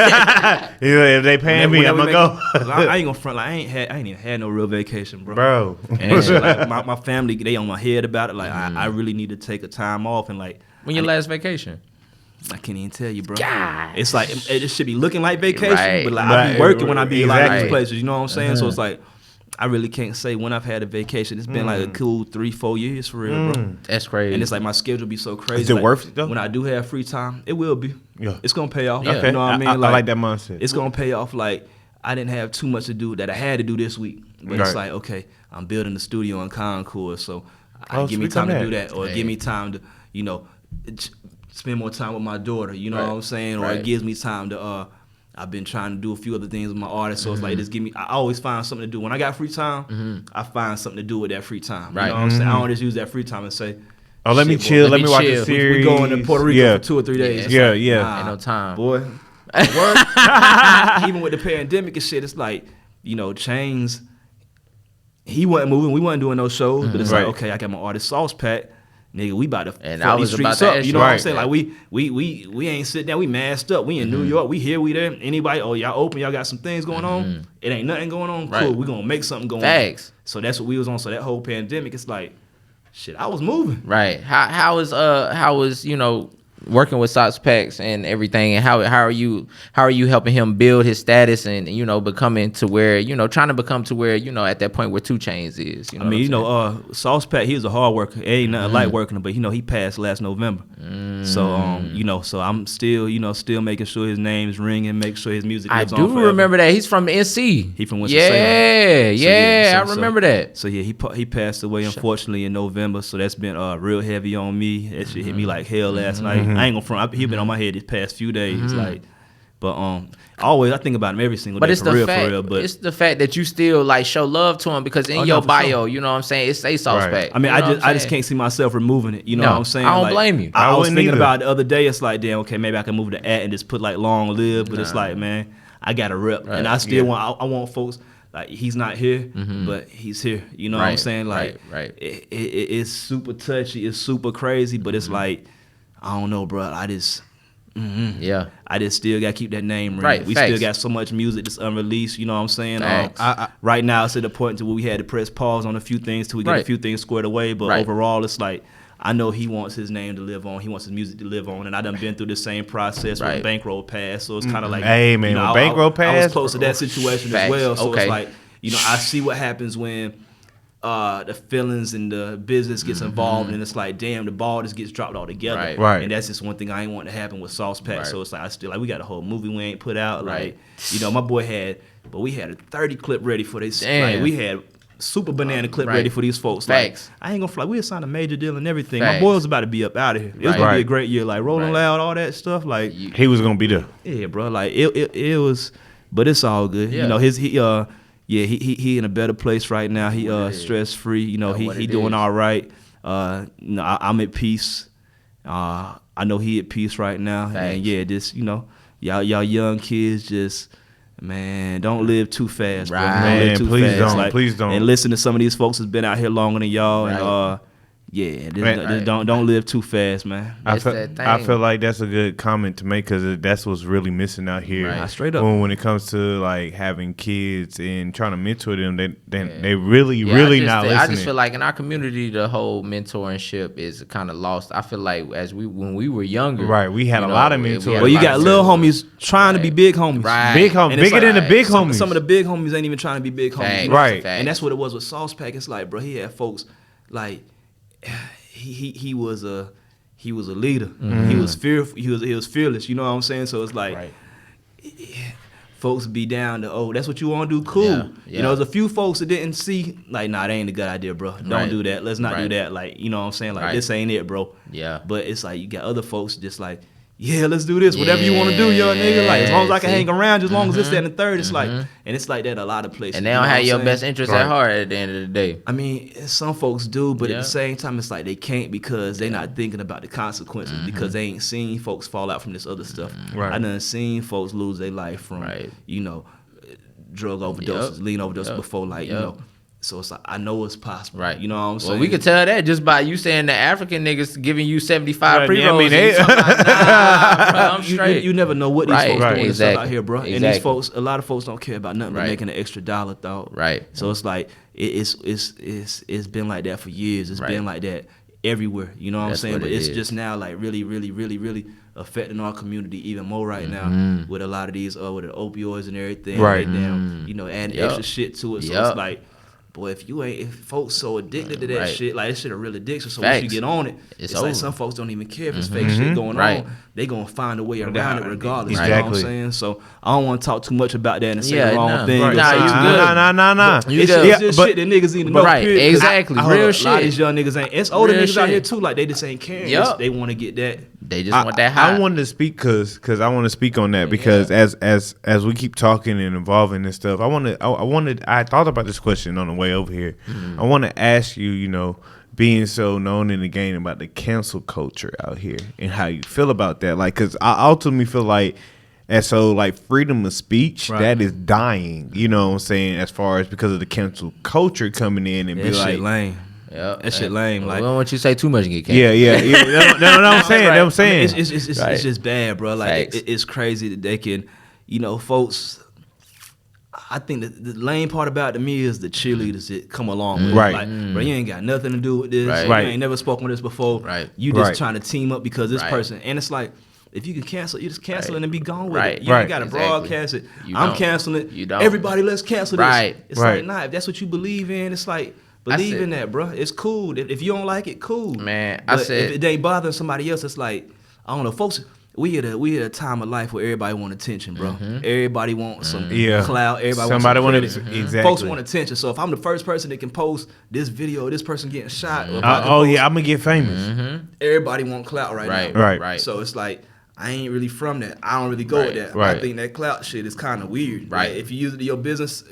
If they paying me, I'm gonna go. I ain't gonna front. Like I ain't even had no real vacation, bro. And so, like, my family, they on my head about it. Like I really need to take a time off and like. When your last vacation? I can't even tell you, bro. God. It's like it should be looking like vacation, but like I be working when I be like these places. You know what I'm saying? So it's like. I really can't say when I've had a vacation. It's been like a cool 3-4 years for real, bro. That's crazy. And it's like my schedule be so crazy. Is it like, worth it though? When I do have free time, it will be. Yeah. It's gonna pay off. Okay. You know what I mean? I like that mindset. It's gonna pay off. Like I didn't have too much to do that I had to do this week. But it's like, okay, I'm building the studio in Concord, so give me time to do that. Or give me time to, spend more time with my daughter, you know what I'm saying? Or it gives me time to I've been trying to do a few other things with my artists, so it's like just give me. I always find something to do when I got free time. I find something to do with that free time. Right. You know what I'm saying? I don't just use that free time and say, "Oh, let me chill. Let me watch a series. We going to Puerto Rico for 2 or 3 days." Yeah. Ain't no time, boy. Work. Even with the pandemic and shit, it's like Chainz. He wasn't moving. We wasn't doing no shows, but it's like, okay, I got my artist Sauce Pack. Nigga, we about to fuck these streets up. You know what I'm saying? Like we ain't sitting down. We masked up. We in New York. We here. We there. Anybody? Oh, y'all open. Y'all got some things going on. It ain't nothing going on. Cool. We gonna make something going on. So that's what we was on. So that whole pandemic, it's like, shit. I was moving. Right. How was working with Sauce Packs and everything, and how are you helping him build his status and becoming to where trying to become to where at that point where 2 Chainz is. I mean, Sauce Pack, he was a hard worker. It ain't nothing light working, but he passed last November. So so I'm still still making sure his name's ringing, make sure his music lives on forever. I do remember that he's from NC. He from Winston-Salem. I remember that. So yeah, he passed away unfortunately in November. So that's been real heavy on me. That shit hit me like hell last night. I ain't gonna front. He been on my head these past few days. Like, But always I think about him every single day. But it's for the real, fact. for real. But it's the fact that you still like show love to him because in your bio, you know what I'm saying, it say Sauce Pack. I mean, you know I just can't see myself removing it. You know what I'm saying? I don't blame you. I was thinking about it the other day. It's like, damn, okay, maybe I can move the @ and just put like long live. But it's like, man, I got to rep, and I still want. I want folks. Like, he's not here, but he's here. You know what I'm saying? Like, it's super touchy. It's super crazy, but it's like, I don't know, bro. I just still got to keep that name ring. We still got so much music that's unreleased. You know what I'm saying? Right now, it's at the point to where we had to press pause on a few things till we get a few things squared away. But overall, it's like, I know he wants his name to live on. He wants his music to live on. And I done been through the same process when Bankroll passed. So it's kind of like, hey, man, when Bankroll passed, I was close to that situation as well. So it's like, you know, I see what happens when the feelings and the business gets involved, and it's like, damn, the ball just gets dropped all together. Right. And that's just one thing I ain't want to happen with Sauce Pack. So it's like, I still, like, we got a whole movie we ain't put out. Like, you know, my boy we had a 30 clip ready for this. Like, we had super banana clip ready for these folks. Like, I ain't gonna fly. We had signed a major deal and everything. My boy was about to be up out of here. It was gonna be a great year. Like, Rolling Loud, all that stuff. Like, he was gonna be there. Yeah, bro. Like, it was, but it's all good. You know, he in a better place right now. He stress free. You know, he doing all right. You know, I'm at peace. I know he at peace right now. And yeah, just, you know, y'all young kids just, man, don't live too fast, bro. Man, don't live too please fast. don't. Like, please don't. And listen to some of these folks that's been out here longer than y'all. And don't live too fast, man. I feel like that's a good comment to make because that's what's really missing out here. Straight up. When it comes to like having kids and trying to mentor them, they really not listening. I just feel like in our community, the whole mentorship is kind of lost. I feel like when we were younger, we had a lot of mentors. Well, you got little homies trying to be big homies, big homies, bigger than the big homies. Some of the big homies ain't even trying to be big homies, right? And that's what it was with Sauce Pack. It's like, bro, he had folks like. He was a leader. He was fearful. He was fearless. You know what I'm saying? So it's like, folks be down to, that's what you want to do. Cool. You know, there's a few folks that didn't see like, nah, that ain't a good idea, bro. Don't do that. Let's not do that. Like, you know what I'm saying? Like, this ain't it, bro. Yeah. But it's like you got other folks just like, yeah, let's do this. Whatever you want to do, young nigga. Like, as long as I can hang around, as long as this, that, and the third, it's like, and it's like that a lot of places. And they don't have your best interest at heart at the end of the day. I mean, some folks do, but at the same time, it's like they can't because they're not thinking about the consequences because they ain't seen folks fall out from this other stuff. I done seen folks lose their life from, you know, drug overdoses, lean overdoses before, like, you know. So it's like, I know it's possible. You know what I'm saying? Well, we could tell that just by you saying the African niggas giving you 75 pre-rolls. I mean, I'm straight. You never know what these folks doing and stuff out here, bro. Exactly. And these folks, a lot of folks don't care about nothing but making an extra dollar, thought. So it's like, it's been like that for years. It's been like that everywhere. You know what I'm saying? But it's just now like really, really, really, really affecting our community even more right now with a lot of these, with the opioids and everything. Damn, you know, adding extra shit to it. So it's like, boy, if folks so addicted to that shit, like, this shit a real addiction. So once you get on it, it's like some folks don't even care if it's fake shit going on. They gonna find a way around it regardless. You know what I'm saying? So I don't want to talk too much about that and say the wrong thing. Nah. It's just shit that niggas need to know. Exactly. Real shit. A lot of these young niggas ain't. It's older niggas out here too. Like, they just ain't caring. They want to get that. They just want that high. I wanted to speak because I want to speak on that because as we keep talking and evolving and stuff, I thought about this question on the way over here. I want to ask you, you know, being so known in the game about the cancel culture out here and how you feel about that. Like, because I ultimately feel like, and so like freedom of speech, that is dying, you know what I'm saying, as far as because of the cancel culture coming in and be like, shit lame. That shit lame. Like, we don't want you to say too much and get canceled. That's what I'm saying. That's what I'm saying. I mean, it's just bad, bro. Like, it's crazy that they can, you know, folks. I think the lame part about it to me is the cheerleaders that come along with it. Like, bro, you ain't got nothing to do with this. You ain't never spoken with this before. You just trying to team up because this person. And it's like, if you can cancel, you just cancel it and be gone with it. You ain't got to broadcast it. I'm canceling it. Everybody, let's cancel this. It's like, nah, if that's what you believe in, it's like, believe in that, bro. It's cool. If you don't like it, cool. Man, but if it ain't bothering somebody else, it's like, I don't know, folks. We at a time of life where everybody want attention, bro. Everybody wants some clout. Everybody wants some credit. Folks want attention. So if I'm the first person that can post this video, this person getting shot. I'm gonna get famous. Everybody want clout right now. Right. So it's like, I ain't really from that. I don't really go with that. Right. I think that clout shit is kind of weird. Right. Like, if you use it to your business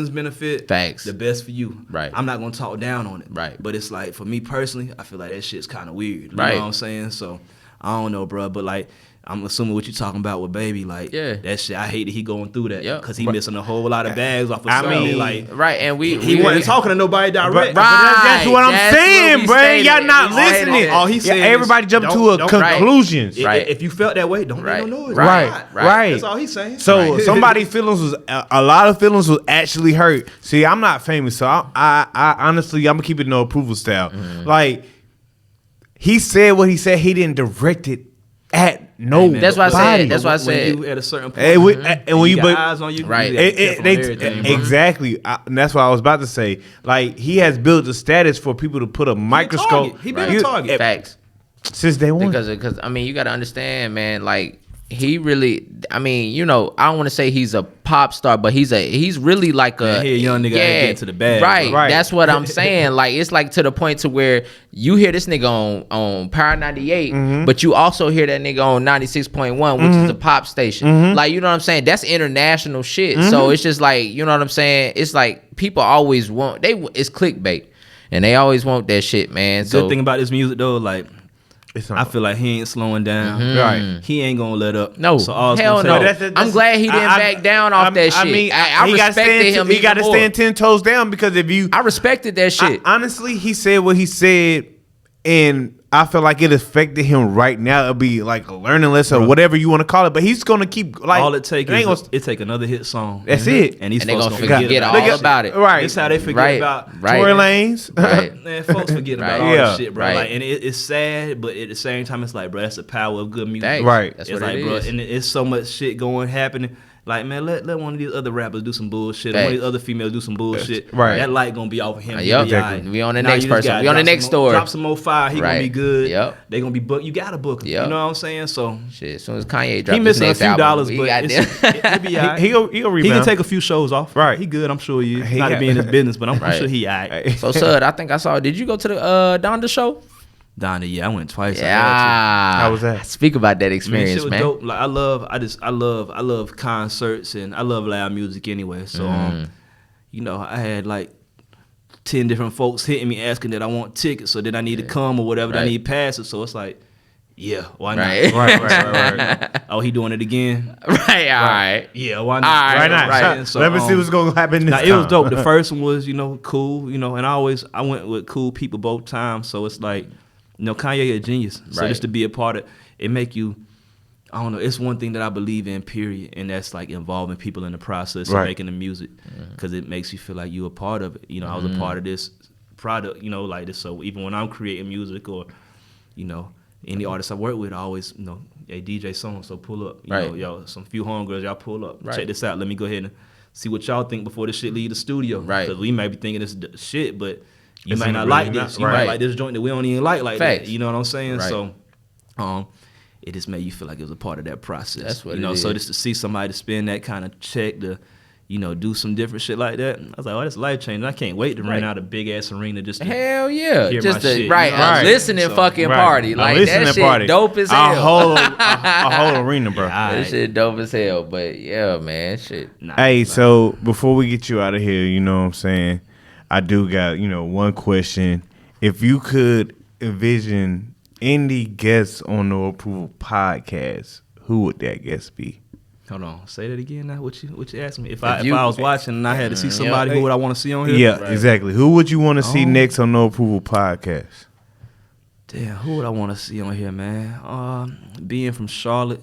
benefit, Facts. the best for you. Right. I'm not gonna talk down on it. Right. But it's like, for me personally, I feel like that shit's kind of weird. You Right. know what I'm saying? So I don't know, bro. But like, I'm assuming what you talking about with Baby, like that shit. I hate that he going through that because he missing a whole lot of bags off of something. Like, right, and he wasn't talking to nobody direct. But that's what I'm saying, bro. Y'all not listening. All he's saying everybody is, jump to a conclusions. Right. If you felt that way, don't make no noise. Right. That's all he's saying. So somebody's feelings was a lot of feelings was actually hurt. See, I'm not famous, so I honestly I'm gonna keep it no approval style. Like, he said what he said. He didn't direct it at no. That's why I said. That's why I said. When you at a certain point, and when you got eyes on you, right? Exactly. That's what I was about to say. Like, he has built a status for people to put a microscope. He been a target. Facts. Since day one. Because I mean, you got to understand, man. Like, he really. I mean, you know, I don't want to say he's a pop star, but he's really like a young nigga get into the bag. Right. That's what I'm saying. Like, it's like to the point to where you hear this nigga on Power 98, but you also hear that nigga on 96.1, which is a pop station. Like, you know what I'm saying? That's international shit. So it's just like, you know what I'm saying? It's like people always want it's clickbait, and they always want that shit, man. Good thing about this music though, like, I feel like he ain't slowing down. Right. He ain't gonna let up. No. So all hell no. I'm glad he didn't back down off that shit. I mean, I respected him. He got to stand 10 toes down, because if you, I respected that shit. Honestly, he said what he said, and I feel like it affected him right now. It'll be like a learning lesson or whatever you want to call it, but he's gonna keep like all it takes is take another hit song. That's it. And these they folks gonna forget all about it. Right. That's how they forget about Tory Lanez. Man, folks forget about all this shit, bro. Right. Like, and it's sad, but at the same time, it's like, bro, that's the power of good music. Thanks. Right. That's it's what like, it bro, is. and it's so much shit happening. Like, man, let one of these other rappers do some bullshit. One of these other females do some bullshit. Right. That light gonna be off of him. Yep. Exactly. We on the next person. We on the next story. Drop some more fire. He gonna be good. Yep. They gonna be booked. You gotta book him. Yep. You know what I'm saying? So shit. As soon as Kanye dropped he missing his a next few album, dollars, but he'll be all right. He'll rebound. He can take a few shows off. Right. He good. I'm sure he is. Not to be in his business, but I'm sure he all right. So Sudd, I think I saw. Did you go to the Donda show? Donda, yeah, I went twice. Yeah. How was that? Speak about that experience, shit was man. dope. Like, I love concerts, and I love loud music anyway. So you know, I had like 10 different folks hitting me asking that I want tickets, so that I need to come or whatever. That I need passes. So it's like, yeah, why not? Right. Oh, he doing it again? Right. All right. Yeah, why not? All right. Right. So, let me see what's gonna happen this now, time. it was dope. The first one was, cool, and I went with cool people both times. So it's like, Kanye a genius. So just to be a part of it, make you, I don't know, it's one thing that I believe in, period, and that's like involving people in the process of making the music, because it makes you feel like you a part of it. I was a part of this product, like this. So even when I'm creating music, or any artist I work with, I always, hey, DJ so pull up, yo, some few homegirls, y'all pull up, check this out. Let me go ahead and see what y'all think before this shit leave the studio, because we may be thinking this shit, but you might not like this. You might like this joint that we don't even like that. You know what I'm saying? Right. So, it just made you feel like it was a part of that process. That's what it is. So just to see somebody spend that kind of check to, do some different shit like that, I was like, oh, that's life changing. I can't wait to rent out a big ass arena just to hell yeah, hear just my to shit, a listening fucking party, like that shit dope as hell. A whole arena, bro. That shit dope as hell. But yeah, man, shit. Hey, so before we get you out of here, you know what I'm saying, I do got one question. If you could envision any guests on No Approval podcast, who would that guest be? Hold on, say that again. Now, what you asked me? If I was watching and I had to see somebody, who would I want to see on here? Yeah, exactly. Who would you want to see next on No Approval podcast? Damn, who would I want to see on here, man? Being from Charlotte,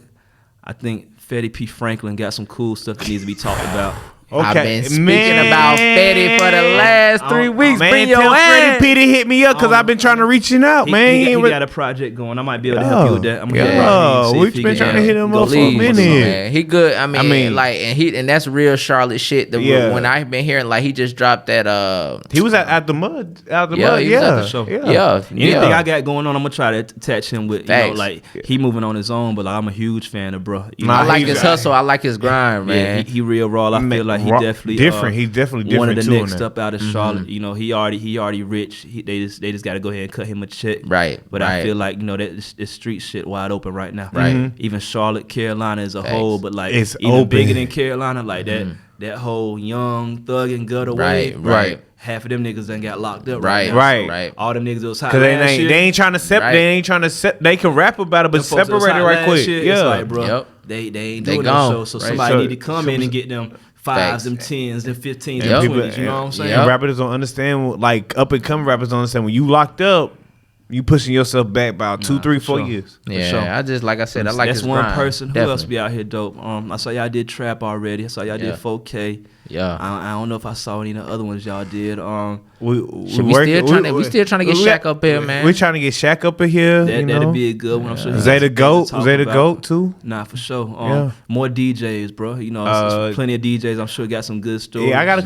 I think Fetty P. Franklin got some cool stuff that needs to be talked about. Okay. I've been speaking about Fetty for the last 3 weeks. Bring your ass. Freddie P to hit me up, because I've been trying to reach him out, man. He got a project going. I might be able to help you with that. I'm gonna we've been trying to hit him up for a minute. Man. He good. I mean, like, and that's real Charlotte shit. When I've been hearing, like, he just dropped that. He was at the mud. He was at the show. Yeah. Anything I got going on, I'm gonna try to attach him with. Like, he moving on his own, but like, I'm a huge fan of bro. I like his hustle. I like his grind, man. He real raw. I feel like like he definitely different. He's definitely different. One of the too next up out of Charlotte. You know, he already rich. They just got to go ahead and cut him a check. Right. But I feel like, you know, that this street shit wide open right now. Right. Even Charlotte, Carolina as a whole, but like it's even open. bigger than Carolina, like that whole young thug and gutter wave. Right. Half of them niggas done got locked up. Right. Now. Right. All them niggas that was hot Cause last year. they ain't trying to They ain't trying to They can rap about it, but Them folks that was separate it hot right last quick. year, Yeah. it's like, bro, Yep. they ain't They doing no gone. show. So Right. somebody So- need to come in and get them 5s, them 10s, them 15s, Yep. them 20s. You know what I'm saying? And rappers don't understand. Like up and coming rappers don't understand when you locked up, you pushing yourself back about 2, 3, 4 sure. years. Yeah, sure. I just like I said, I like That's his one grind. person. Who Definitely. else be out here dope? I saw y'all did trap already. I saw y'all did 4K. Yeah. I don't know if I saw any of the other ones y'all did. We still trying to get Shaq up here, man. We trying to get Shaq up in here. That'd be a good one. I'm sure. Zay the Goat. Zay the Goat too. Nah, for sure. Yeah. More DJs, bro. You know, there's plenty of DJs. I'm sure got some good stories. Yeah, I got a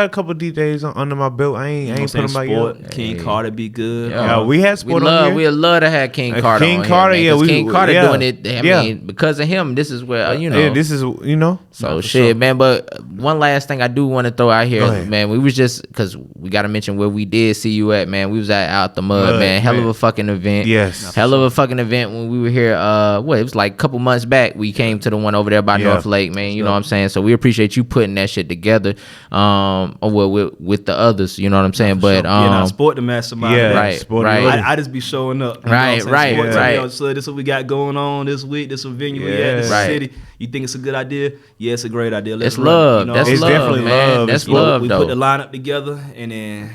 couple DJs under my belt. I ain't put them out yet. King Carter be good. Yeah, we had Sport on here. We'd love to have King Carter King on Carter, here, man, 'cause King Carter yeah. doing it. I mean, because of him, this is where, you know. Yeah, this is, you know. So shit, man. But one last thing I do want to throw out here, man. We was just, because we got to mention where we did see you at, man. We was at Out the Mud, man. Hell of a fucking event. Yes. Hell of a fucking event when we were here. It was like a couple months back. We came to the one over there by North Lake, man. You know what I'm saying? So we appreciate you putting that shit together. With the others, you know what I'm saying? But Sport the mastermind. Yeah, right, Sport right. I just be showing up. You Right, know what I'm saying? right, Sport right. tell me, so this is what we got going on this week. This is venue we at. Yeah. This is Right. city. You think it's a good idea? Yeah, it's a great idea. Let's it's run. love. You know That's what I'm It's love, saying? definitely man. love. That's You know, love, We though. put the lineup together and then.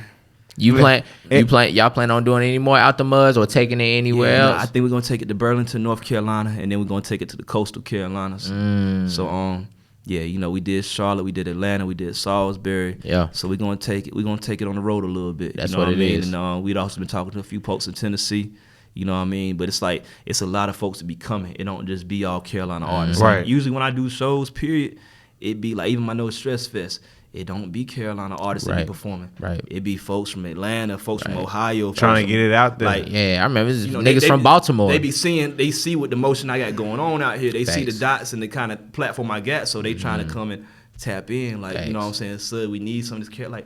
Y'all plan on doing any more Out the Muds or taking it anywhere Yeah, else? I think we're gonna take it to Burlington, North Carolina, and then we're gonna take it to the coastal Carolinas. So yeah, you know, we did Charlotte, we did Atlanta, we did Salisbury. Yeah. So we're gonna take it on the road a little bit. That's you know what I it mean? is. And we'd also been talking to a few folks in Tennessee. You know what I mean? But it's like it's a lot of folks to be coming. It don't just be all Carolina artists. Right. Like, usually when I do shows, period, it be like even my No Stress Fest. It don't be Carolina artists that Right. be performing. Right. It be folks from Atlanta, folks from Ohio, Trying folks to get it out there. Like, Yeah, I remember this you know, niggas from Baltimore. They see what the motion I got going on out here. They see the Facts. dots and the kind of platform I got, so they trying to come and tap in. Like, you know what I'm saying? So we need some of this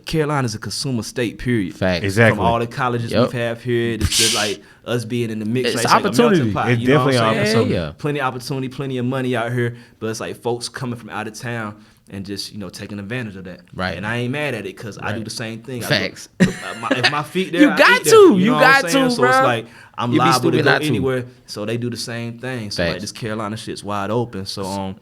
Carolina's a consumer state, period. Facts. Exactly. From all the colleges Yep. we have here, it's just like us being in the mix. It's like, like a opportunity. melting pot, It's you know what definitely I'm saying? opportunity. So Yeah. plenty of opportunity, plenty of money out here, but it's like folks coming from out of town and just, you know, taking advantage of that. Right. And I ain't mad at it because I do the same thing. Facts. If my feet there, You I got eat there. to. You You know what got I'm saying? to, So bro. it's like I'm You be liable to stupid go not to. anywhere. So they do the same thing. So like Facts. this Carolina shit's wide open. So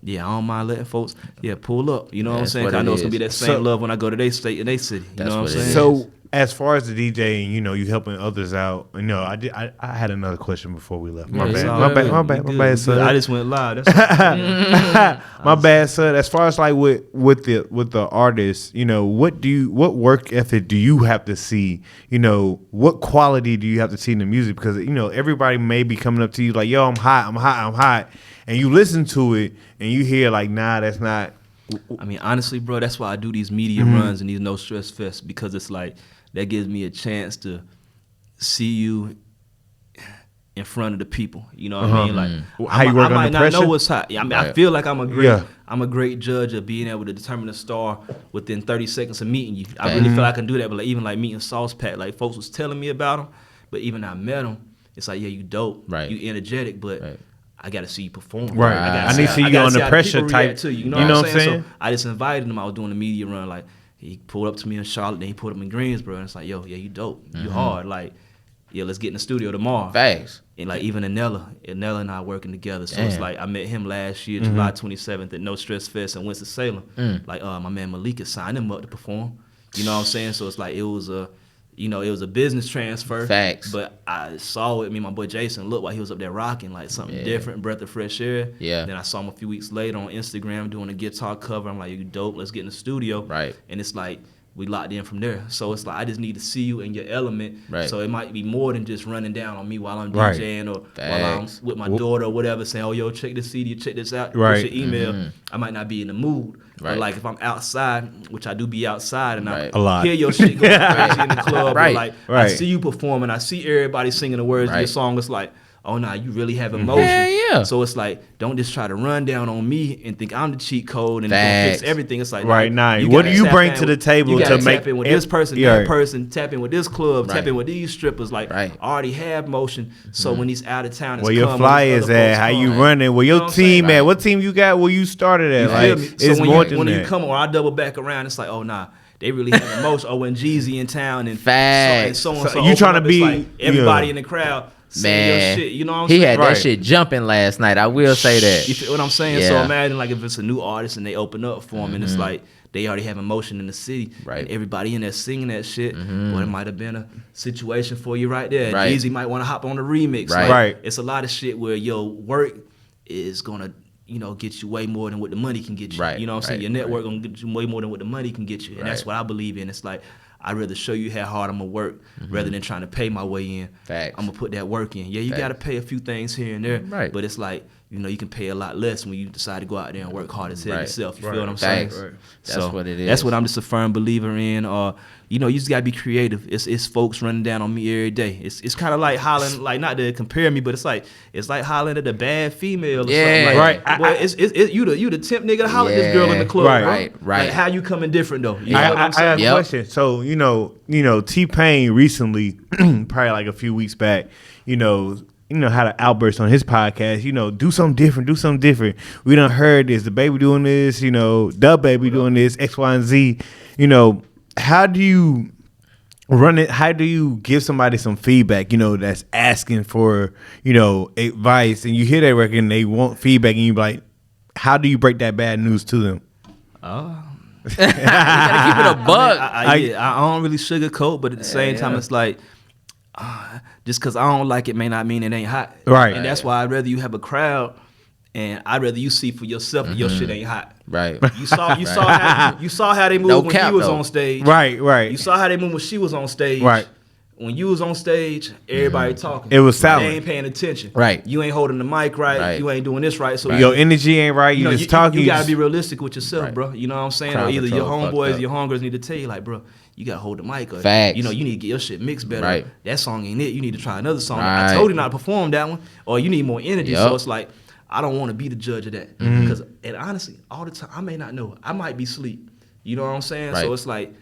yeah, I don't mind letting folks pull up. You know what I'm That's saying? what 'Cause I it know it's gonna is. be that same So- love when I go to their state and their city. You That's know what what I'm it saying? is. So as far as the DJ, you know, you helping others out. You know, I had another question before we left. My Yeah, bad. it's all My good. bad. You My good, bad, you son. good. I just went live. That's My bad, son. As far as like with the artists, you know, what work ethic do you have to see? You know, what quality do you have to see in the music? Because, you know, everybody may be coming up to you like, yo, I'm hot, and you listen to it and you hear like, nah, that's not. I mean, honestly, bro, that's why I do these media runs and these No Stress Fests, because it's like that gives me a chance to see you in front of the people. You know what I mean? Like How you work I might under not know pressure? what's hot. I mean, I Right. feel like I'm Yeah. a great judge of being able to determine a star within 30 seconds of meeting you. I really feel like I can do that. But like, even like meeting Sauce Pack, like folks was telling me about him, but even I met him, it's like, yeah, you dope, Right. you energetic, but Right. I gotta see you perform. Right. gotta I need to see you gotta under how the pressure people type. react to you. You know, You know what what I'm I'm saying? saying? So I just invited him. I was doing a media run. Like he pulled up to me in Charlotte, then he pulled up in Greensboro, and it's like, yo, yeah, you dope, you hard. Like, yeah, let's get in the studio tomorrow. Facts. And like even Anella and I working together. So it's Damn. like I met him last year, July 27th at No Stress Fest in Winston-Salem. Like my man Malika signed him up to perform. You know what I'm saying? So it's like it was a business transfer. Facts. But I saw it, me and my boy Jason, look while he was up there rocking, like something Yeah. different, breath of fresh air. Yeah. Then I saw him a few weeks later on Instagram doing a guitar cover. I'm like, you dope, let's get in the studio. Right. And it's like we locked in from there. So it's like I just need to see you in your element. Right. So it might be more than just running down on me while I'm Right. DJing or while I'm Facts. with my daughter or whatever, saying, oh, yo, check this CD, check this out, Right. push your email. I might not be in the mood. Right. But like if I'm outside, which I do be outside, and Right. A lot. I hear your shit going crazy in the club, Right. or like I Right. see you performing, I see everybody singing the words of Right. your song, it's like, oh nah, you really have emotion. Yeah. So it's like, don't just try to run down on me and think I'm the cheat code and gonna fix everything. It's like, right now, you what do you gotta bring tap to the table you to gotta make tap in with this person, that person, tap in with this club, tap in with these strippers. Like, I already have motion. So when these out of towners where your flyers at, how you running, where your team at, what team you got, where you started at. Like, it's more than that. When you come or I double back around, it's like, oh nah, they really have emotion. Or when Jeezy in town and so you trying to be like everybody in the crowd. Man, your shit, you know what I'm saying? He had that shit jumping last night. I will say that. You feel what I'm saying? Yeah. So imagine like if it's a new artist and they open up for him and it's like they already have emotion in the city. Right. And everybody in there singing that shit. Well, it might have been a situation for you right there. Right. Jeezy might want to hop on the remix. Right. Like, it's a lot of shit where your work is gonna, get you way more than what the money can get you. Right. You know what I'm saying? Your network gonna get you way more than what the money can get you. And that's what I believe in. It's like, I'd rather show you how hard I'm gonna work rather than trying to pay my way in. Facts. I'm gonna put that work in. Yeah, you gotta pay a few things here and there. Right. But it's like, you can pay a lot less when you decide to go out there and work hard as hell yourself. You feel what I'm saying? Right. That's what it is. That's what I'm just a firm believer in. You just gotta be creative. It's folks running down on me every day. It's kind of like hollering, like not to compare me, but it's like hollering at a bad female or something. Like, right. Well, you the temp nigga to holler at this girl in the club. Right. Like, how you coming different though? You know I what I'm saying? have a question. So T-Pain recently, probably like a few weeks back, had an outburst on his podcast, do something different. We done heard this, the baby doing this, the baby doing this, X, Y, and Z. How do you run it? How do you give somebody some feedback, that's asking for, advice, and you hear that record and they want feedback and you be like, how do you break that bad news to them? You gotta keep it a buck. I don't really sugarcoat, but at the same time, it's like, just because I don't like it may not mean it ain't hot. Right. And that's why I'd rather you have a crowd and I'd rather you see for yourself that your shit ain't hot. Right. You saw how they moved when he was on stage. Right. You saw how they moved when she was on stage. Right. When you was on stage, everybody talking. It was silent. They ain't paying attention. Right. You ain't holding the mic right. You ain't doing this right. So your energy ain't right. You just talking. You gotta be realistic with yourself, bro. You know what I'm saying? Or either your homeboys, your homegirls need to tell you, like, bro, you gotta hold the mic. Or, Facts. you need to get your shit mixed better. Right. That song ain't it. You need to try another song. Right. I told you not to perform that one. Or you need more energy. So it's like, I don't want to be the judge of that. Because, and honestly, all the time, I may not know. I might be asleep. You know what I'm saying? So it's like,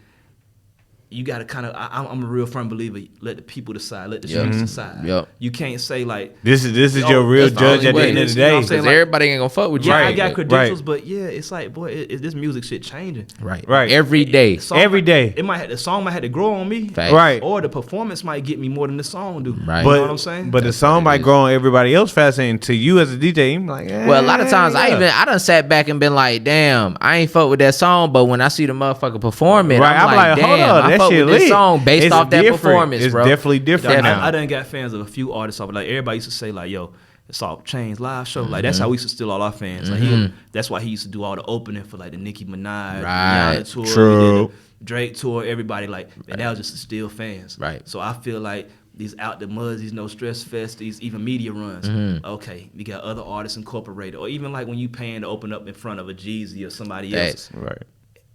you got to kind of, I'm a real firm believer, let the people decide, let the streets decide. Yep. You can't say like, this is your real judge at the end of the day. Because everybody ain't going to fuck with you. Yeah, I got credentials, but yeah, it's like, boy, this music shit changing. Right. Every day. Every day. The song might have to grow on me. Facts. Right. Or the performance might get me more than the song do. Right. You know what I'm saying? But the song might grow on everybody else faster, and to you as a DJ, you're like, well, a lot of times I done sat back and been like, damn, I ain't fuck with that song, but when I see the motherfucker perform it, I'm like, damn, I fuck with this song based off that performance, it's bro. It's definitely different now. I done got fans of a few artists, like everybody used to say like, yo, it's all Chainz live show. Like that's how we used to steal all our fans. Like that's why he used to do all the opening for like the Nicki Minaj, Rihanna tour, True. The Drake tour, everybody like, and that was just to steal fans. Right. So I feel like these Out the Muzz, these No Stress Fest, these even media runs. Okay, you got other artists incorporated, or even like when you paying to open up in front of a Jeezy or somebody else. Right.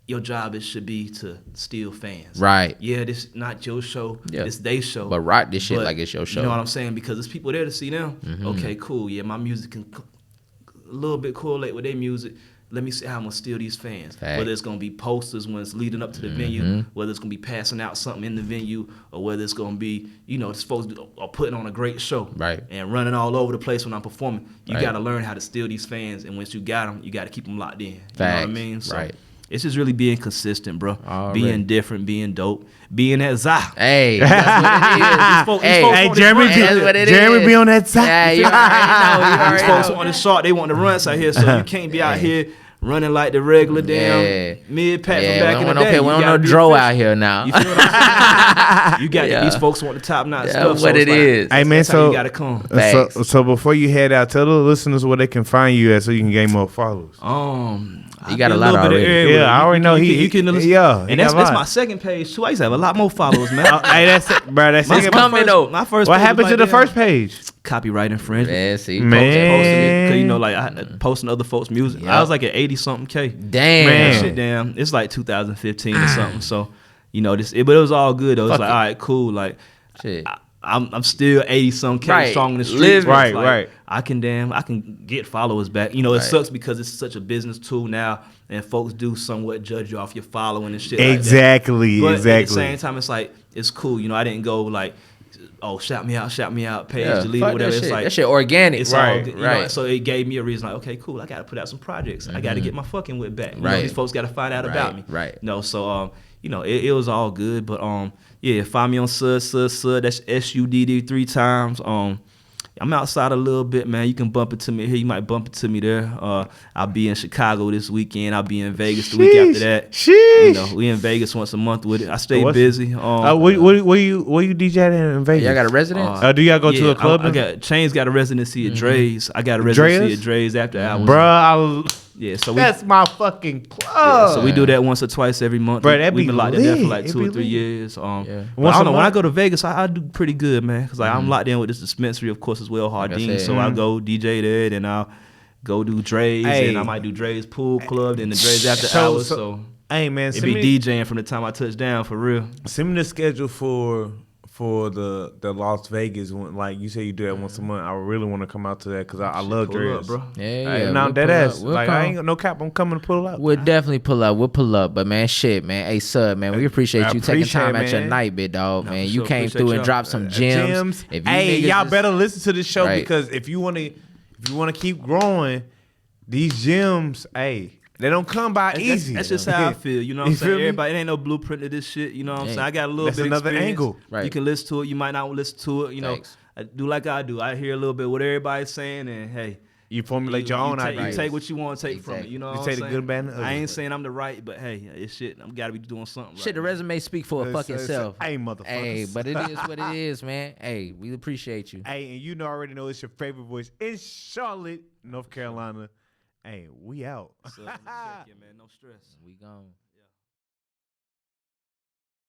Your job should be to steal fans. Right. Yeah, this not your show. Yeah. It's their show. But rock this shit like it's your show. You know what I'm saying? Because there's people there to see them. Okay, cool. Yeah, my music can a little bit correlate with their music. Let me see how I'm going to steal these fans. Fact. Whether it's going to be posters when it's leading up to the venue, whether it's going to be passing out something in the venue, or whether it's going to be, these folks are putting on a great show. Right. And running all over the place when I'm performing. You got to learn how to steal these fans. And once you got them, you got to keep them locked in. You know what I mean? So, it's just really being consistent, bro. Being different, being dope, being that za. Hey, that's what it is. Hey, Jeremy be on that za. Yeah, you already know. These folks on the short, they want to run out here, so you can't be out here running like the regular damn mid-pack from back in the day. We don't no dro out here now. You feel what I'm saying? You got these folks want the top-notch stuff. That's what it is. Hey, man, so you got to come. So before you head out, tell the listeners where they can find you at so you can gain more followers. You got a lot already. Yeah, I already know you can listen. Yeah, and that's my second page too. I used to have a lot more followers, man. Hey, that's it, bro. That's it. Coming though. My first. What happened to the first page? Copyright infringement. Man, see, man. Cause like I posting other folks' music. I was like at 80-something K. Damn. Man, shit, damn. It's like 2015 or something. So this, but it was all good though. It's like, all right, cool. Like, shit. I'm still 80-some K Right. strong in the streets. Living. Right, Right. I can get followers back. You know, it sucks because it's such a business tool now, and folks do somewhat judge you off your following and shit. Exactly. Like that. But exactly. at the same time, it's like it's cool. You know, I didn't go like, oh, shout me out, page delete fuck or whatever. that It's shit. like That shit organic. it's Right, all good, you know, right. so it gave me a reason, like, okay, cool, I got to put out some projects. I got to get my fucking whip back. You know, Right. these folks got to find out about me. Right. No, so you know, it was all good, but yeah, find me on Sudd. That's SUDD 3 times. I'm outside a little bit, man. You can bump it to me here. You might bump it to me there. I'll be in Chicago this weekend. I'll be in Vegas the week after that. Sheesh. You know, we in Vegas once a month with it. I stay busy. Where you DJing in Vegas? Y'all got a residence? Do y'all go to a club? I got Chainz got a residency at Dre's. I got a residency at Dre's after hours. Bruh, Yeah, so that's my fucking club. yeah, so we do that once or twice every month. Bruh, that We've be been locked in there for lit. like It 2 be or 3 lit. years. But Once I a don't know. When month? I go to Vegas, I do pretty good, man, because like I'm locked in with this dispensary, of course, as well, Hardin. said. So I go DJ there, and I'll go do Dre's, Hey. and I might do Dre's Pool Club, then the Dre's after hours. So hey man, it be DJing from the time I touch down for real. send me the schedule for the Las Vegas one. Like you say, you do that once a month. I really want to come out to that because I love Pull up, dreads, bro. Yeah. Now we'll that pull ass, up. We'll like come. I ain't got no cap. I'm coming to pull up. We'll definitely pull up. We'll pull up. But man, shit, man. Hey, Sudd, man, we appreciate I you taking appreciate time it, out your man. night, big dog, Nah, man. for You sure. came Appreciate through and y'all. dropped some gems. If you Hey, niggas y'all is- better listen to the show Right. because if you want to keep growing, these gems, hey, they don't come by easy. That's just how I feel. You know what I'm You saying? feel me? Everybody, it ain't no blueprint to this shit. You know what I'm Ain't. saying? I got a little That's bit another experience. angle. Right. You can listen to it. You might not listen to it. You know, Thanks. I do like I do. I hear a little bit what everybody's saying, and hey, You formulate your own take, ideas. You take what you want to take from it. Exactly. You know You what take I'm the saying? good, bad, and the I ugly. ain't saying I'm the right, but hey, it's shit. I'm gotta be doing something. Shit, right, the man. resume speak for a fucking self. Hey, motherfuckers. Hey, but it is what it is, man. Hey, we appreciate you. Hey, and you know already know it's your favorite voice in Charlotte, North Carolina. Hey, we out. So, check it, man. No stress. We gone.